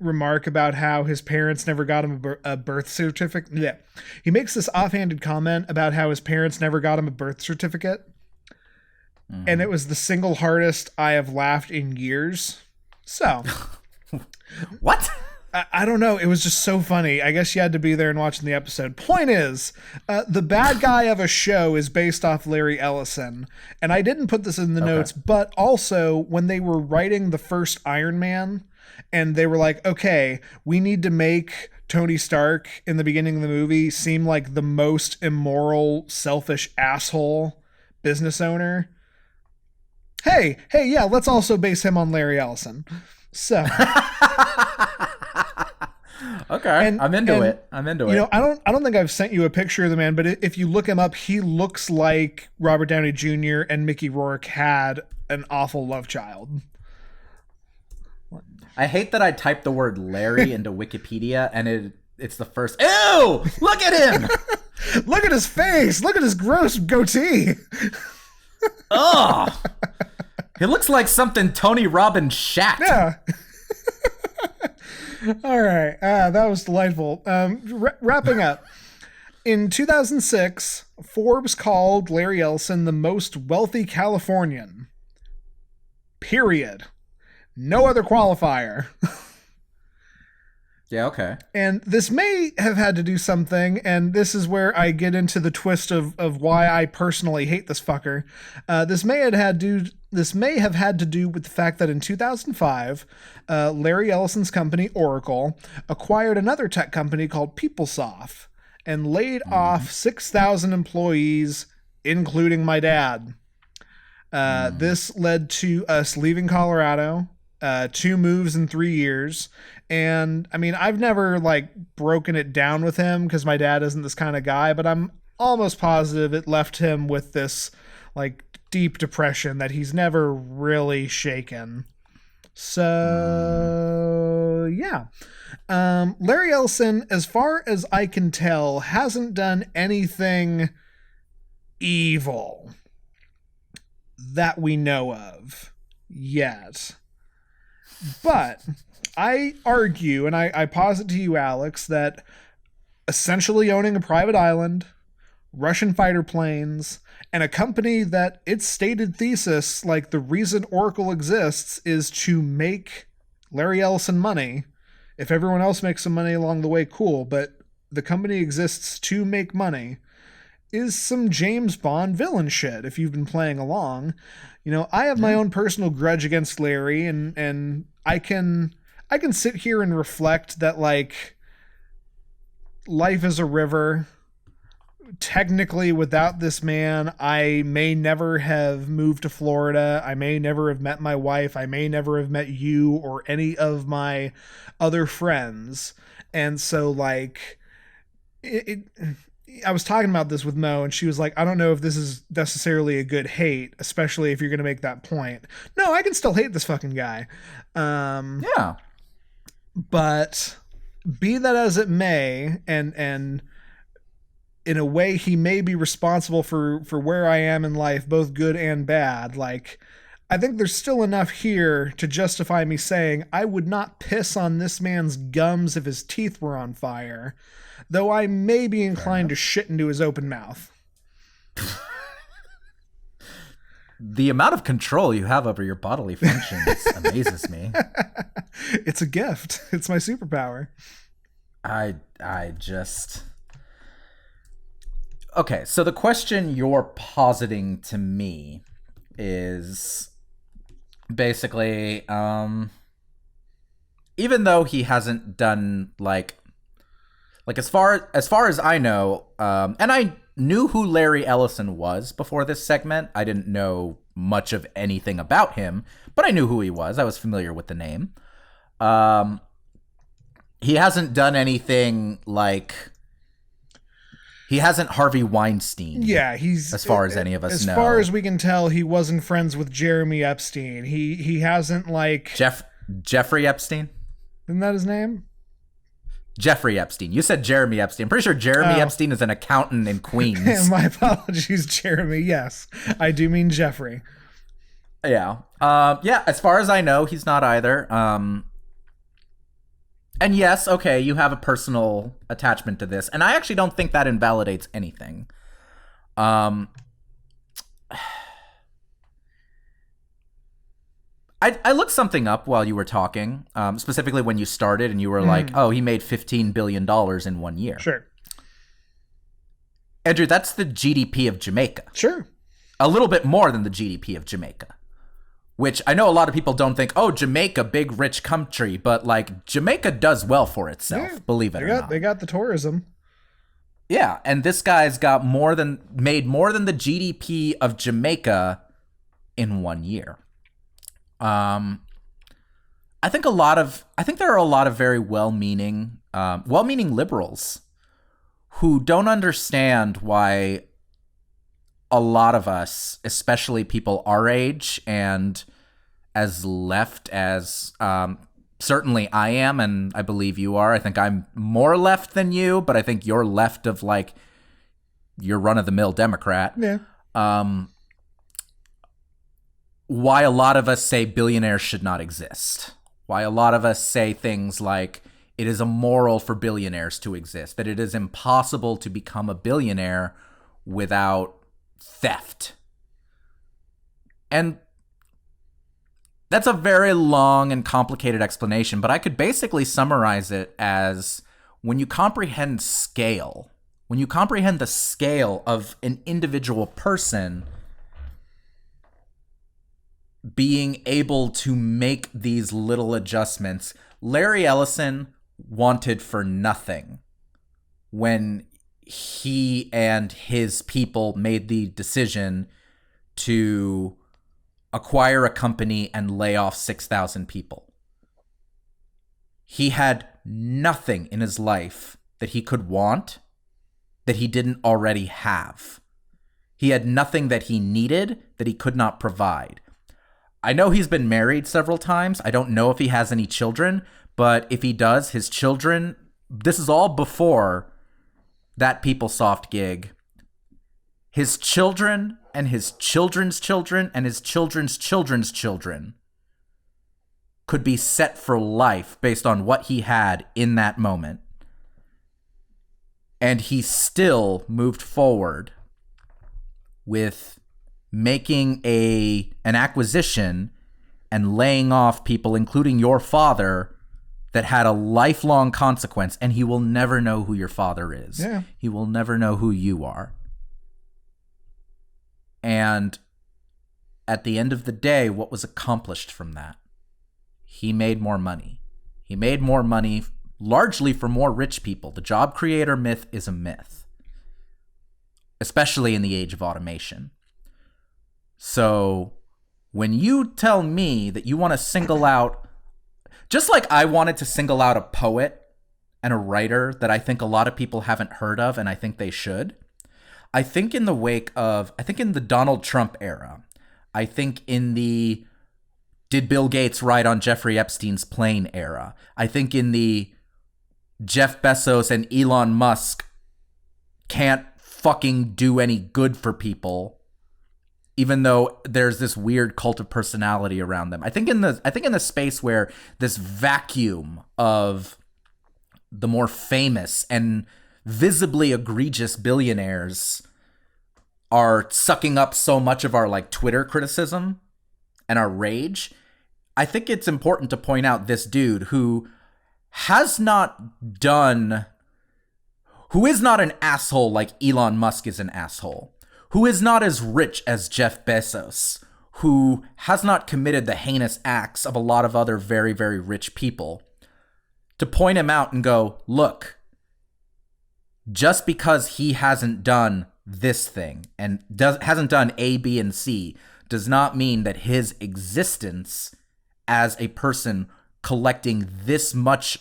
remark about how his parents never got him a birth certificate. Yeah. He makes this offhanded comment about how his parents never got him a birth certificate. And it was the single hardest I have laughed in years. So. What? I don't know. It was just so funny. I guess you had to be there and watching the episode. Point is, the bad guy of a show is based off Larry Ellison. And I didn't put this in the notes, but also when they were writing the first Iron Man, and they were like, okay, we need to make Tony Stark in the beginning of the movie seem like the most immoral, selfish asshole business owner. Hey, yeah, let's also base him on Larry Ellison. So... Okay, I'm into it. You know, I don't think I've sent you a picture of the man, but if you look him up, he looks like Robert Downey Jr. and Mickey Rourke had an awful love child. I hate that I typed the word Larry into Wikipedia and it's the first. Ew! Look at him! Look at his face! Look at his gross goatee! Ugh! He looks like something Tony Robbins shat. Yeah. All right. That was delightful. Wrapping up. In 2006, Forbes called Larry Ellison the most wealthy Californian. Period. No other qualifier. Yeah, okay. And this may have had to do something, and this is where I get into the twist of why I personally hate this fucker. This may have had to do with the fact that in 2005, Larry Ellison's company, Oracle, acquired another tech company called PeopleSoft and laid off 6,000 employees, including my dad. This led to us leaving Colorado, 2 moves in 3 years. And I mean, I've never like broken it down with him because my dad isn't this kind of guy, but I'm almost positive it left him with this like deep depression that he's never really shaken. So, yeah. Larry Ellison, as far as I can tell, hasn't done anything evil that we know of yet. But I argue, and I posit to you, Alex, that essentially owning a private island, Russian fighter planes, and a company that its stated thesis, like the reason Oracle exists, is to make Larry Ellison money. If everyone else makes some money along the way, cool, but the company exists to make money, is some James Bond villain shit, if you've been playing along. You know, I have my own personal grudge against Larry, and I can sit here and reflect that, like, life is a river. Technically, without this man, I may never have moved to Florida. I may never have met my wife. I may never have met you or any of my other friends. And so, like, I was talking about this with Mo, and she was like, I don't know if this is necessarily a good hate, especially if you're going to make that point. No, I can still hate this fucking guy. Yeah. But be that as it may, and in a way he may be responsible for where I am in life, both good and bad. Like, I think there's still enough here to justify me saying I would not piss on this man's gums if his teeth were on fire, though I may be inclined to shit into his open mouth. The amount of control you have over your bodily functions amazes me. It's a gift. It's my superpower. I just... Okay, so the question you're positing to me is basically, even though he hasn't done like as far as I know, and I knew who Larry Ellison was before this segment. I didn't know much of anything about him, but I knew who he was. I was familiar with the name. He hasn't done anything like... He hasn't Harvey Weinstein. Yeah, he's... As far as any of us know. As far as we can tell, he wasn't friends with Jeremy Epstein. He hasn't, like... Jeffrey Epstein? Isn't that his name? Jeffrey Epstein. You said Jeremy Epstein. I'm pretty sure Jeremy Epstein is an accountant in Queens. My apologies, Jeremy. Yes, I do mean Jeffrey. Yeah. Yeah, as far as I know, he's not either. And yes, okay, you have a personal attachment to this, and I actually don't think that invalidates anything. I looked something up while you were talking, specifically when you started, and you were like, oh, he made $15 billion in 1 year. Sure. Andrew, that's the GDP of Jamaica. Sure. A little bit more than the GDP of Jamaica. Which I know a lot of people don't think, oh, Jamaica, big rich country, but like Jamaica does well for itself, believe it or not. They got the tourism. Yeah, and this guy's made more than the GDP of Jamaica in 1 year. I think there are a lot of very well-meaning liberals who don't understand why a lot of us, especially people our age and as left as certainly I am, and I believe you are. I think I'm more left than you, but I think you're left of like your run-of-the-mill Democrat. Yeah. Why a lot of us say billionaires should not exist. Why a lot of us say things like it is immoral for billionaires to exist, that it is impossible to become a billionaire without theft. And that's a very long and complicated explanation, but I could basically summarize it as when you comprehend the scale of an individual person being able to make these little adjustments. Larry Ellison wanted for nothing when he and his people made the decision to acquire a company and lay off 6,000 people. He had nothing in his life that he could want that he didn't already have. He had nothing that he needed that he could not provide. I know he's been married several times. I don't know if he has any children, but if he does, his children, this is all before that PeopleSoft gig. His children and his children's children and his children's children's children could be set for life based on what he had in that moment. And he still moved forward with making an acquisition and laying off people, including your father, that had a lifelong consequence, and he will never know who your father is. Yeah. He will never know who you are. And at the end of the day, what was accomplished from that? He made more money. He made more money largely for more rich people. The job creator myth is a myth, especially in the age of automation. So when you tell me that you want to single out, just like I wanted to single out a poet and a writer that I think a lot of people haven't heard of, and I think they should, I think in the Donald Trump era, I think in the did Bill Gates ride on Jeffrey Epstein's plane era, I think in the Jeff Bezos and Elon Musk can't fucking do any good for people, even though there's this weird cult of personality around them. I think in the space where this vacuum of the more famous and visibly egregious billionaires are sucking up so much of our like Twitter criticism and our rage, I think it's important to point out this dude who is not an asshole like Elon Musk is an asshole, who is not as rich as Jeff Bezos, who has not committed the heinous acts of a lot of other very, very rich people, to point him out and go, look, just because he hasn't done this thing and hasn't done A, B, and C does not mean that his existence as a person collecting this much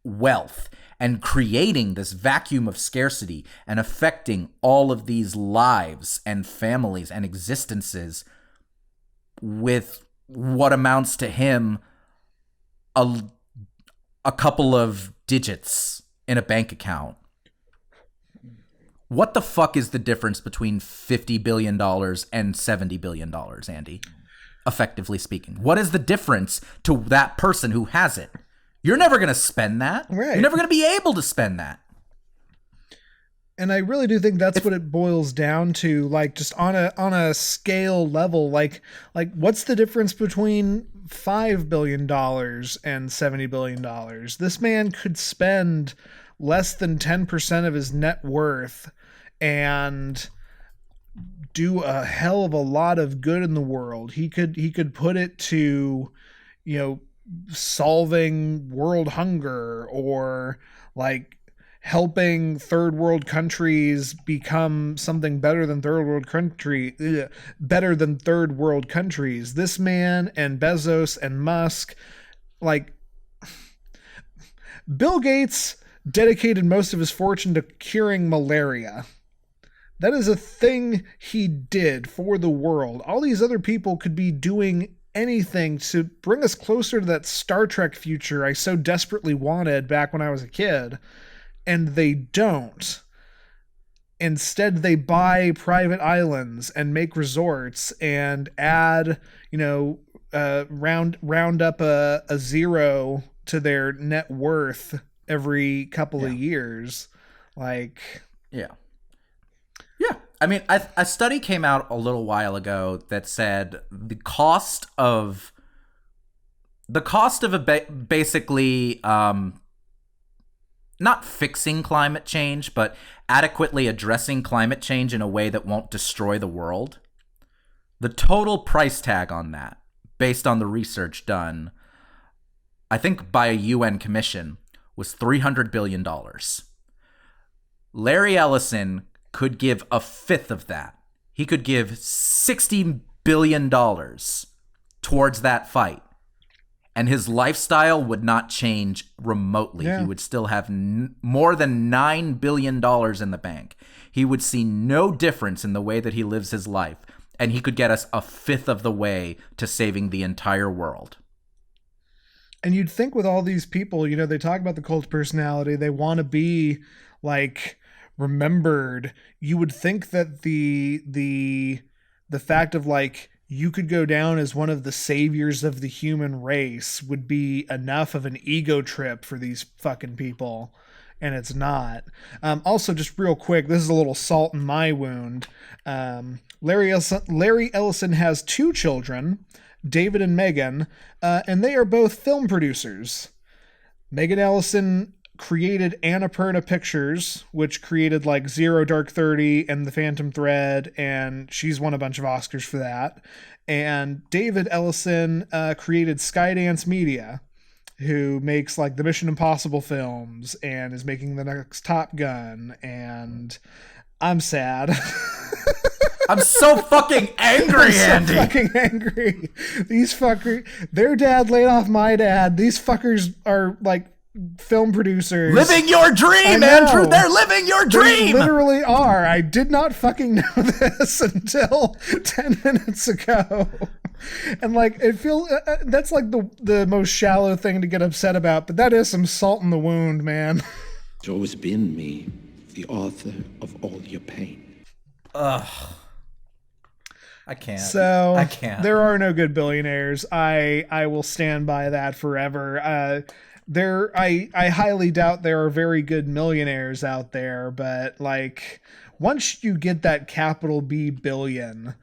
wealth and creating this vacuum of scarcity and affecting all of these lives and families and existences with what amounts to him a couple of digits in a bank account. What the fuck is the difference between $50 billion and $70 billion, Andy? Effectively speaking. What is the difference to that person who has it? You're never going to spend that. Right. You're never going to be able to spend that. And I really do think that's what it boils down to, like just on a scale level, like what's the difference between $5 billion and $70 billion? This man could spend less than 10% of his net worth and do a hell of a lot of good in the world. He could put it to, solving world hunger, or like helping third world countries become something better than third world countries. This man and Bezos and Musk, like Bill Gates dedicated most of his fortune to curing malaria. That is a thing he did for the world. All these other people could be doing anything to bring us closer to that Star Trek future I so desperately wanted back when I was a kid, and they don't. Instead, they buy private islands and make resorts and add, round up a zero to their net worth every couple of years. Like, yeah. I mean, a study came out a little while ago that said the cost of basically not fixing climate change, but adequately addressing climate change in a way that won't destroy the world. The total price tag on that, based on the research done, I think by a UN commission, was $300 billion. Larry Ellison could give a fifth of that. He could give $60 billion towards that fight, and his lifestyle would not change remotely. Yeah. He would still have more than $9 billion in the bank. he would see no difference in the way that he lives his life, and he could get us a fifth of the way to saving the entire world. And you'd think with all these people, you know, they talk about the cult of personality, they want to be like remembered. You would think that the fact of like you could go down as one of the saviors of the human race would be enough of an ego trip for these fucking people. And it's not. Also, just real quick, this is a little salt in my wound. Larry Ellison has 2 children, David and Megan, and they are both film producers. Megan Ellison created Annapurna Pictures, which created like Zero Dark 30 and The Phantom Thread, and she's won a bunch of Oscars for that. And David Ellison created Skydance Media, who makes like the Mission Impossible films and is making the next Top Gun. And I'm sad. I'm so fucking angry, Andy. Fucking angry. These fuckers, their dad laid off my dad. These fuckers are like film producers. Living your dream, Andrew. They're living your dream. They literally are. I did not fucking know this until 10 minutes ago. And like, it feels that's like the most shallow thing to get upset about, but that is some salt in the wound, man. It's always been me, the author of all your pain. Ugh. I can't. There are no good billionaires. I will stand by that forever. I highly doubt there are very good millionaires out there, but like once you get that capital B billion,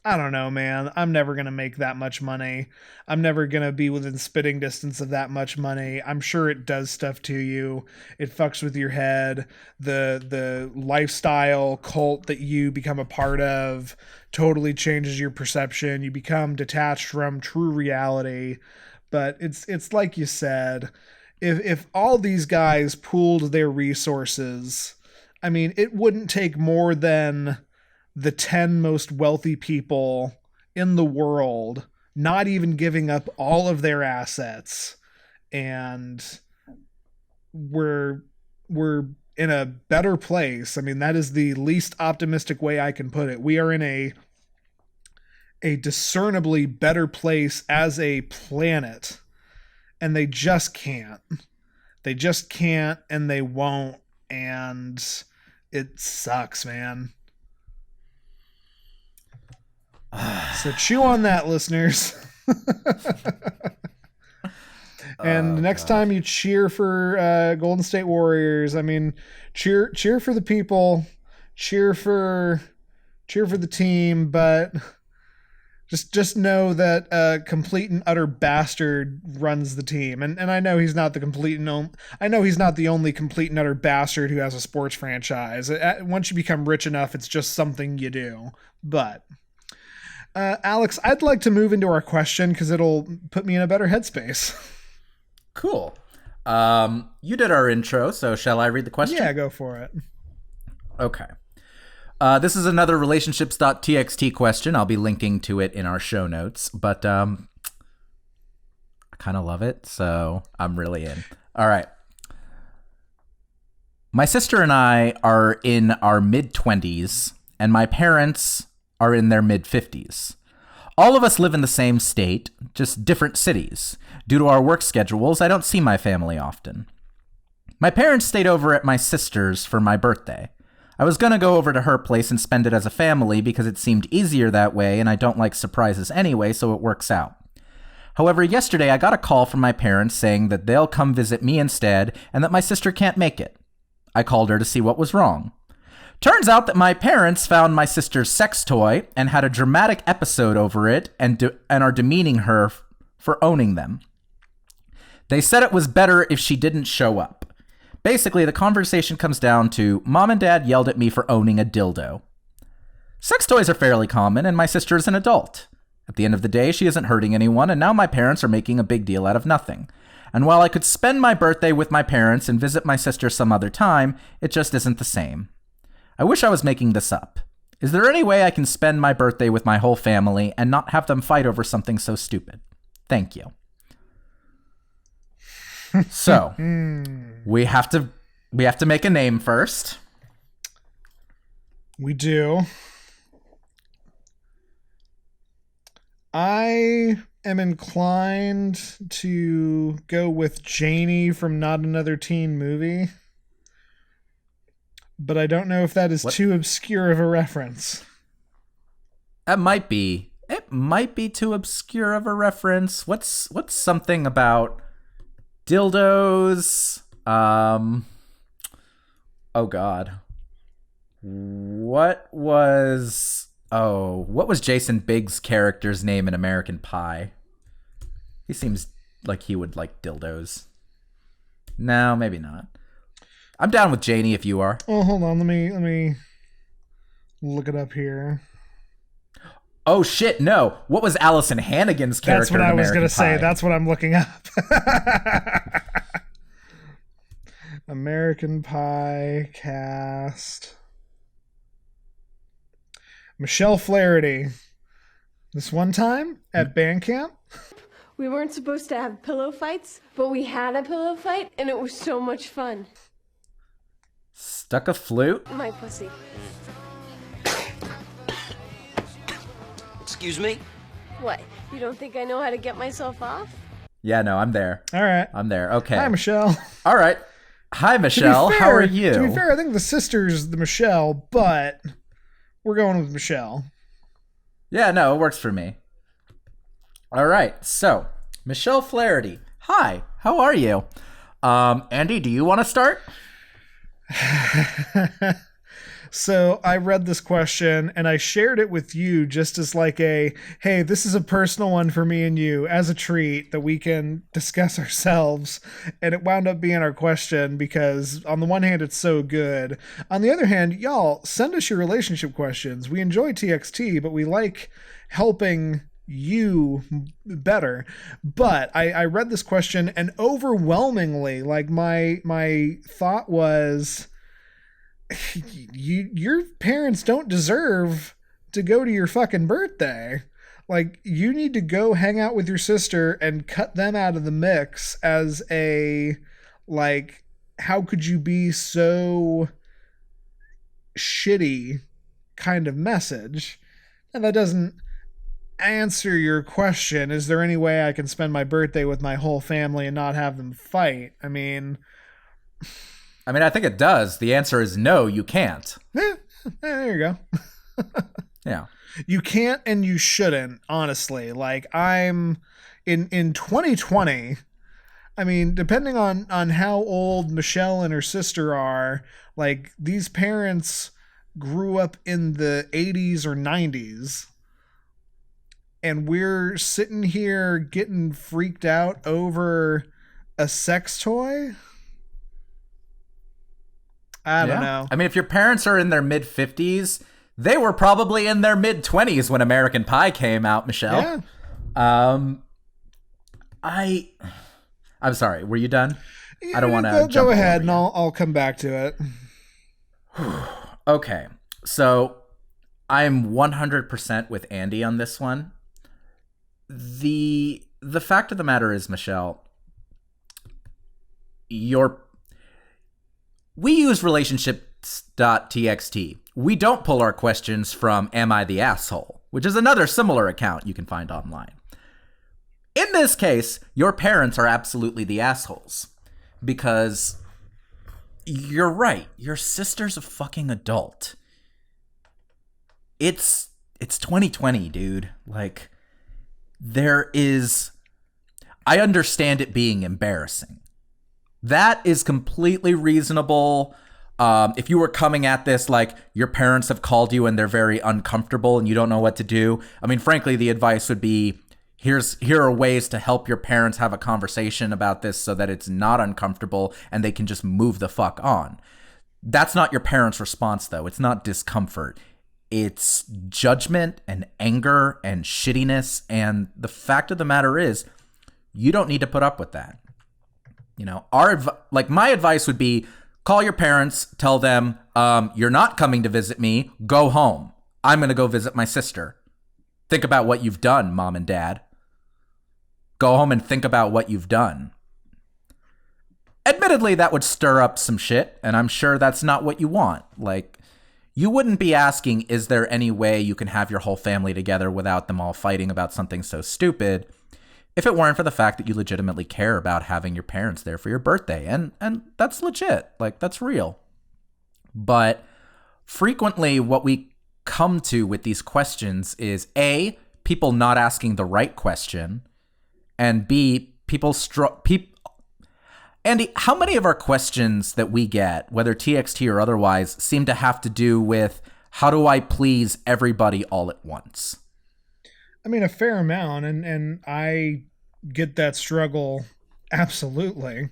I don't know, man. I'm never going to make that much money. I'm never going to be within spitting distance of that much money. I'm sure it does stuff to you. It fucks with your head. The lifestyle cult that you become a part of totally changes your perception. You become detached from true reality. But it's like you said, if all these guys pooled their resources, I mean, it wouldn't take more than the 10 most wealthy people in the world not even giving up all of their assets, and we're in a better place. I mean, that is the least optimistic way I can put it. We are in a discernibly better place as a planet, and they just can't. They just can't, and they won't, and it sucks, man. So chew on that, listeners. And next time you cheer for Golden State Warriors, I mean, cheer for the people, cheer for the team, but just know that a complete and utter bastard runs the team. And I know he's not the only complete and utter bastard who has a sports franchise. Once you become rich enough, it's just something you do. But Alex, I'd like to move into our question because it'll put me in a better headspace. Cool. You did our intro, so shall I read the question? Yeah, go for it. Okay. This is another Relationships.txt question. I'll be linking to it in our show notes, but I kind of love it, so I'm really in. All right. My sister and I are in our mid-20s, and my parents are in their mid-50s. All of us live in the same state, just different cities. Due to our work schedules, I don't see my family often. My parents stayed over at my sister's for my birthday. I was going to go over to her place and spend it as a family because it seemed easier that way, and I don't like surprises anyway, so it works out. However, yesterday I got a call from my parents saying that they'll come visit me instead and that my sister can't make it. I called her to see what was wrong. Turns out that my parents found my sister's sex toy and had a dramatic episode over it and are demeaning her for owning them. They said it was better if she didn't show up. Basically, the conversation comes down to Mom and Dad yelled at me for owning a dildo. Sex toys are fairly common, and my sister is an adult. At the end of the day, she isn't hurting anyone, and now my parents are making a big deal out of nothing. And while I could spend my birthday with my parents and visit my sister some other time, it just isn't the same. I wish I was making this up. Is there any way I can spend my birthday with my whole family and not have them fight over something so stupid? Thank you. So, we have to We have to make a name first. We do. I am inclined to go with Janie from Not Another Teen Movie. But I don't know if that is too obscure of a reference. That might be. It might be too obscure of a reference. What's something about dildos? Oh God. What was Jason Biggs' character's name in American Pie? He seems like he would like dildos. No, maybe not. I'm down with Janie if you are. Oh, hold on. Let me look it up here. Oh shit, no. What was Allison Hannigan's character? That's what in I was American going to say. Pie? That's what I'm looking up. American Pie cast. Michelle Flaherty. This one time at band camp. We weren't supposed to have pillow fights, but we had a pillow fight, and it was so much fun. Stuck a flute? My pussy. Excuse me? What? You don't think I know how to get myself off? Yeah, no, I'm there. All right. I'm there. Okay. Hi, Michelle. All right. Hi, Michelle. How are you? To be fair, I think the sister's the Michelle, but we're going with Michelle. Yeah, no, it works for me. All right. So, Michelle Flaherty. Hi. How are you? Andy, do you want to start? So I read this question and I shared it with you just as like hey, this is a personal one for me and you as a treat that we can discuss ourselves. And it wound up being our question because on the one hand, it's so good. On the other hand, y'all send us your relationship questions. We enjoy TXT, but we like helping you better. But I read this question and overwhelmingly, like my thought was, your parents don't deserve to go to your fucking birthday. Like, you need to go hang out with your sister and cut them out of the mix as a, like, how could you be so shitty kind of message. And that doesn't answer your question. Is there any way I can spend my birthday with my whole family and not have them fight? I mean, I think it does. The answer is no, you can't. There you go. Yeah. You can't and you shouldn't, honestly. Like, I'm in 2020, I mean, depending on how old Michelle and her sister are, like, these parents grew up in the 80s or 90s. And we're sitting here getting freaked out over a sex toy? I don't know. I mean, if your parents are in their mid-50s, they were probably in their mid-20s when American Pie came out, Michelle. Yeah. I'm sorry, were you done? Yeah, I don't want to go ahead and I'll come back to it. Okay. So, I'm 100% with Andy on this one. The fact of the matter is, Michelle, we use Relationships.txt. We don't pull our questions from Am I the Asshole, which is another similar account you can find online. In this case, your parents are absolutely the assholes. Because you're right. Your sister's a fucking adult. It's 2020, dude. Like, I understand it being embarrassing. That is completely reasonable. If you were coming at this like your parents have called you and they're very uncomfortable and you don't know what to do, I mean, frankly, the advice would be, here are ways to help your parents have a conversation about this so that it's not uncomfortable and they can just move the fuck on. That's not your parents' response, though. It's not discomfort. It's judgment and anger and shittiness. And the fact of the matter is, you don't need to put up with that. You know, my advice would be, call your parents, tell them, you're not coming to visit me, go home. I'm going to go visit my sister. Think about what you've done, mom and dad. Go home and think about what you've done. Admittedly, that would stir up some shit, and I'm sure that's not what you want. Like, you wouldn't be asking, is there any way you can have your whole family together without them all fighting about something so stupid, if it weren't for the fact that you legitimately care about having your parents there for your birthday. And that's legit. Like, that's real. But frequently what we come to with these questions is A, people not asking the right question, and B, Andy, how many of our questions that we get, whether TXT or otherwise, seem to have to do with how do I please everybody all at once? I mean, a fair amount, and I get that struggle absolutely.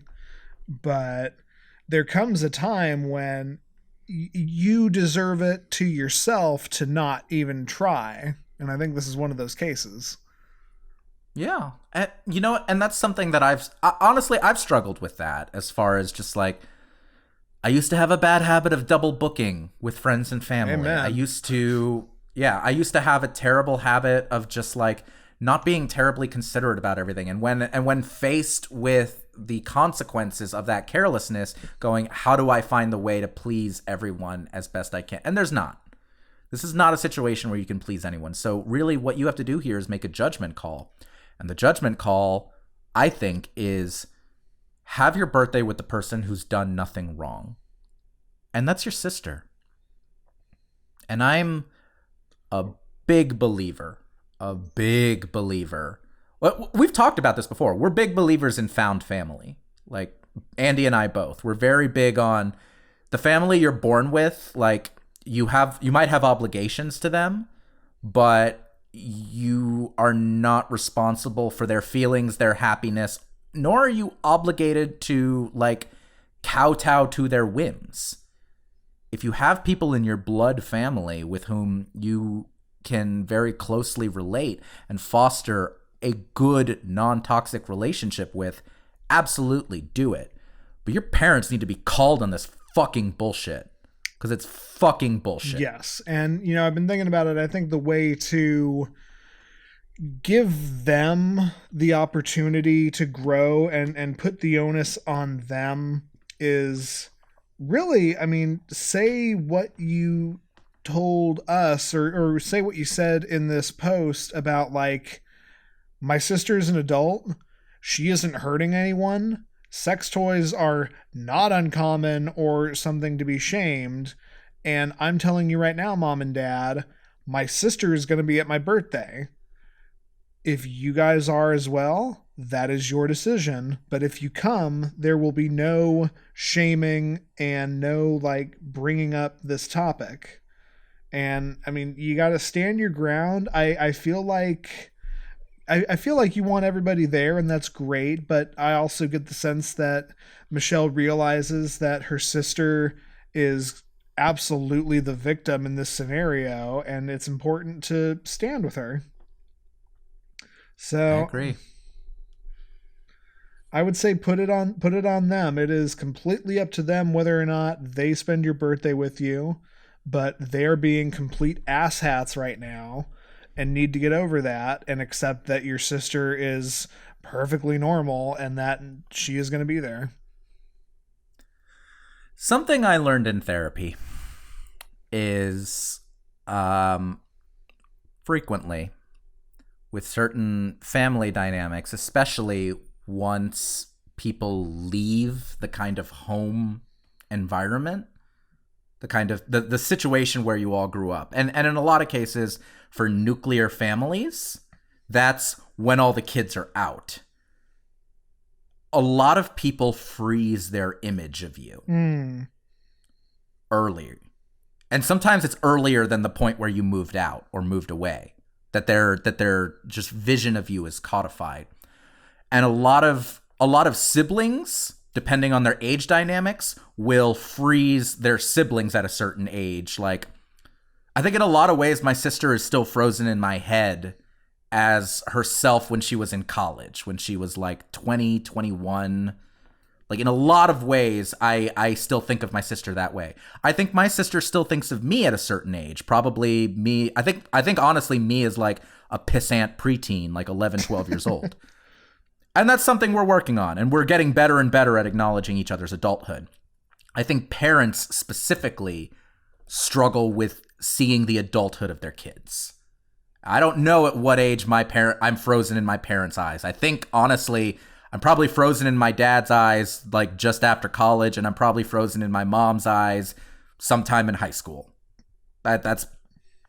But there comes a time when you deserve it to yourself to not even try. And I think this is one of those cases. Yeah. And you know what? And that's something that honestly, I've struggled with that as far as just like, I used to have a bad habit of double booking with friends and family. Amen. I used to have a terrible habit of just like not being terribly considerate about everything. And when faced with the consequences of that carelessness, going, how do I find the way to please everyone as best I can? And there's not. This is not a situation where you can please anyone. So really what you have to do here is make a judgment call. And the judgment call, I think, is have your birthday with the person who's done nothing wrong. And that's your sister. And I'm a big believer. Well, we've talked about this before. We're big believers in found family. Like Andy and I both. We're very big on the family you're born with. Like you might have obligations to them, but you are not responsible for their feelings, their happiness, nor are you obligated to like kowtow to their whims. If you have people in your blood family with whom you can very closely relate and foster a good non-toxic relationship with, absolutely do it. But your parents need to be called on this fucking bullshit. Because it's fucking bullshit. Yes. And, you know, I've been thinking about it. I think the way to give them the opportunity to grow and put the onus on them is really, I mean, say what you told us or say what you said in this post about like, my sister's an adult. She isn't hurting anyone. Sex toys are not uncommon or something to be shamed. And I'm telling you right now, Mom and Dad, my sister is going to be at my birthday. If you guys are as well, that is your decision. But if you come, there will be no shaming and no like bringing up this topic. And I mean, you got to stand your ground. I feel like you want everybody there, and that's great, but I also get the sense that Michelle realizes that her sister is absolutely the victim in this scenario, and it's important to stand with her. So I agree. I would say put it on them. It is completely up to them whether or not they spend your birthday with you, but they're being complete asshats right now. And need to get over that and accept that your sister is perfectly normal and that she is going to be there. Something I learned in therapy is frequently with certain family dynamics, especially once people leave the kind of home environment, the kind of the situation where you all grew up. And in a lot of cases, for nuclear families, that's when all the kids are out. A lot of people freeze their image of you early. And sometimes it's earlier than the point where you moved out or moved away, that their just vision of you is codified. And a lot of siblings, depending on their age dynamics, will freeze their siblings at a certain age. Like, I think in a lot of ways, my sister is still frozen in my head as herself when she was in college, when she was like 20, 21. Like, in a lot of ways, I still think of my sister that way. I think my sister still thinks of me at a certain age. Probably me. I think honestly, me is like a pissant preteen, like 11, 12 years old. And that's something we're working on, and we're getting better and better at acknowledging each other's adulthood. I think parents specifically struggle with seeing the adulthood of their kids. I don't know at what age I'm frozen in my parents' eyes. I think, honestly, I'm probably frozen in my dad's eyes like just after college, and I'm probably frozen in my mom's eyes sometime in high school. That's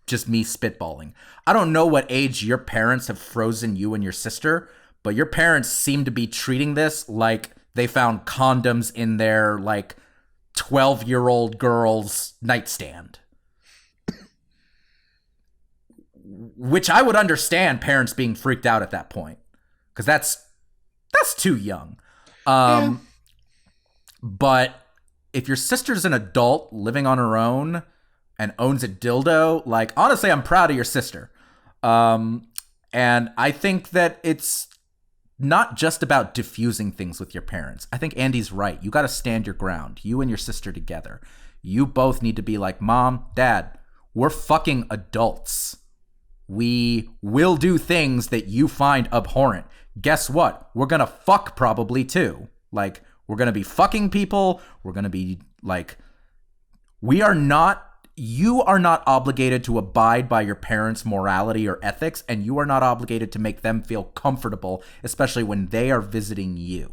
just me spitballing. I don't know what age your parents have frozen you and your sister, but your parents seem to be treating this like they found condoms in their, like, 12-year-old girl's nightstand. Which I would understand parents being freaked out at that point. Because that's too young. But if your sister's an adult living on her own and owns a dildo, like, honestly, I'm proud of your sister. And I think that it's not just about diffusing things with your parents. I think Andy's right. You got to stand your ground. You and your sister together. You both need to be like, Mom, Dad, we're fucking adults. We will do things that you find abhorrent. Guess what? We're going to fuck probably too. Like, we're going to be fucking people. We're going to be like, you are not obligated to abide by your parents' morality or ethics, and you are not obligated to make them feel comfortable, especially when they are visiting you.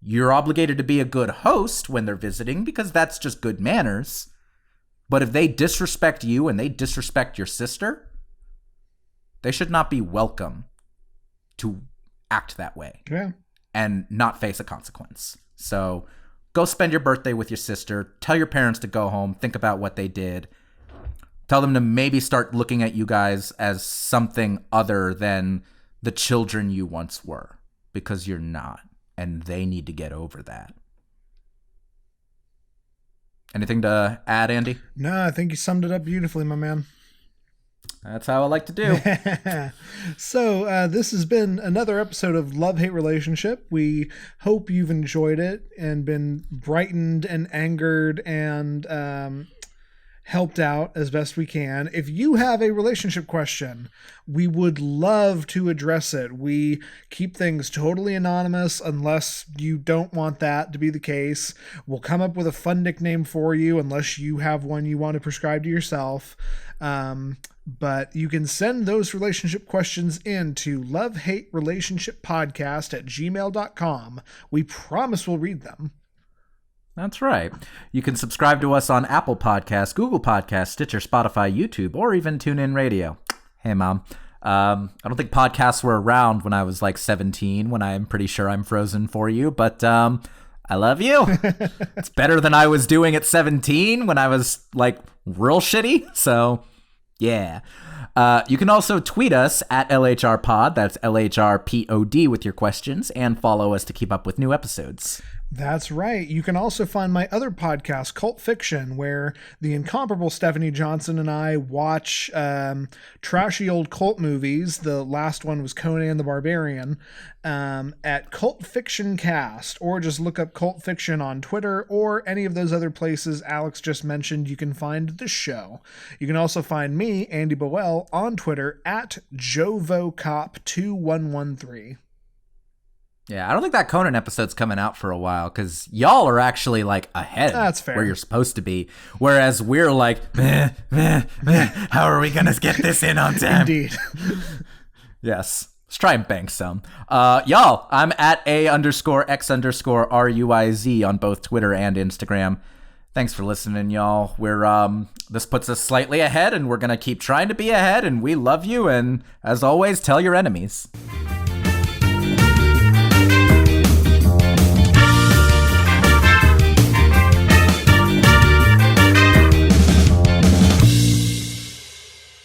You're obligated to be a good host when they're visiting because that's just good manners. But if they disrespect you and they disrespect your sister, they should not be welcome to act that way. Yeah. And not face a consequence. So go spend your birthday with your sister. Tell your parents to go home. Think about what they did. Tell them to maybe start looking at you guys as something other than the children you once were. Because you're not. And they need to get over that. Anything to add, Andy? No, I think you summed it up beautifully, my man. That's how I like to do. So this has been another episode of Love-Hate Relationship. We hope you've enjoyed it and been brightened and angered and helped out as best we can. If you have a relationship question, we would love to address it. We keep things totally anonymous unless you don't want that to be the case. We'll come up with a fun nickname for you unless you have one you want to prescribe to yourself. But you can send those relationship questions in to lovehaterelationshippodcast@gmail.com. We promise we'll read them. That's right. You can subscribe to us on Apple Podcasts, Google Podcasts, Stitcher, Spotify, YouTube, or even TuneIn Radio. Hey, Mom. I don't think podcasts were around when I was like 17, when I'm pretty sure I'm frozen for you, but I love you. It's better than I was doing at 17 when I was like real shitty. So, yeah. You can also tweet us at LHRPod, that's LHRPOD with your questions, and follow us to keep up with new episodes. That's right. You can also find my other podcast, Cult Fiction, where the incomparable Stephanie Johnson and I watch trashy old cult movies. The last one was Conan the Barbarian, at Cult Fiction Cast, or just look up Cult Fiction on Twitter or any of those other places Alex just mentioned. You can find the show. You can also find me, Andy Boel, on Twitter at JovoCop2113. Yeah, I don't think that Conan episode's coming out for a while because y'all are actually like ahead. That's fair. Where you're supposed to be. Whereas we're like, meh, meh, meh, how are we going to get this in on time? Indeed. Yes. Let's try and bank some. Y'all, I'm at A_X_RUIZ on both Twitter and Instagram. Thanks for listening, y'all. This puts us slightly ahead, and we're going to keep trying to be ahead, and we love you. And as always, tell your enemies.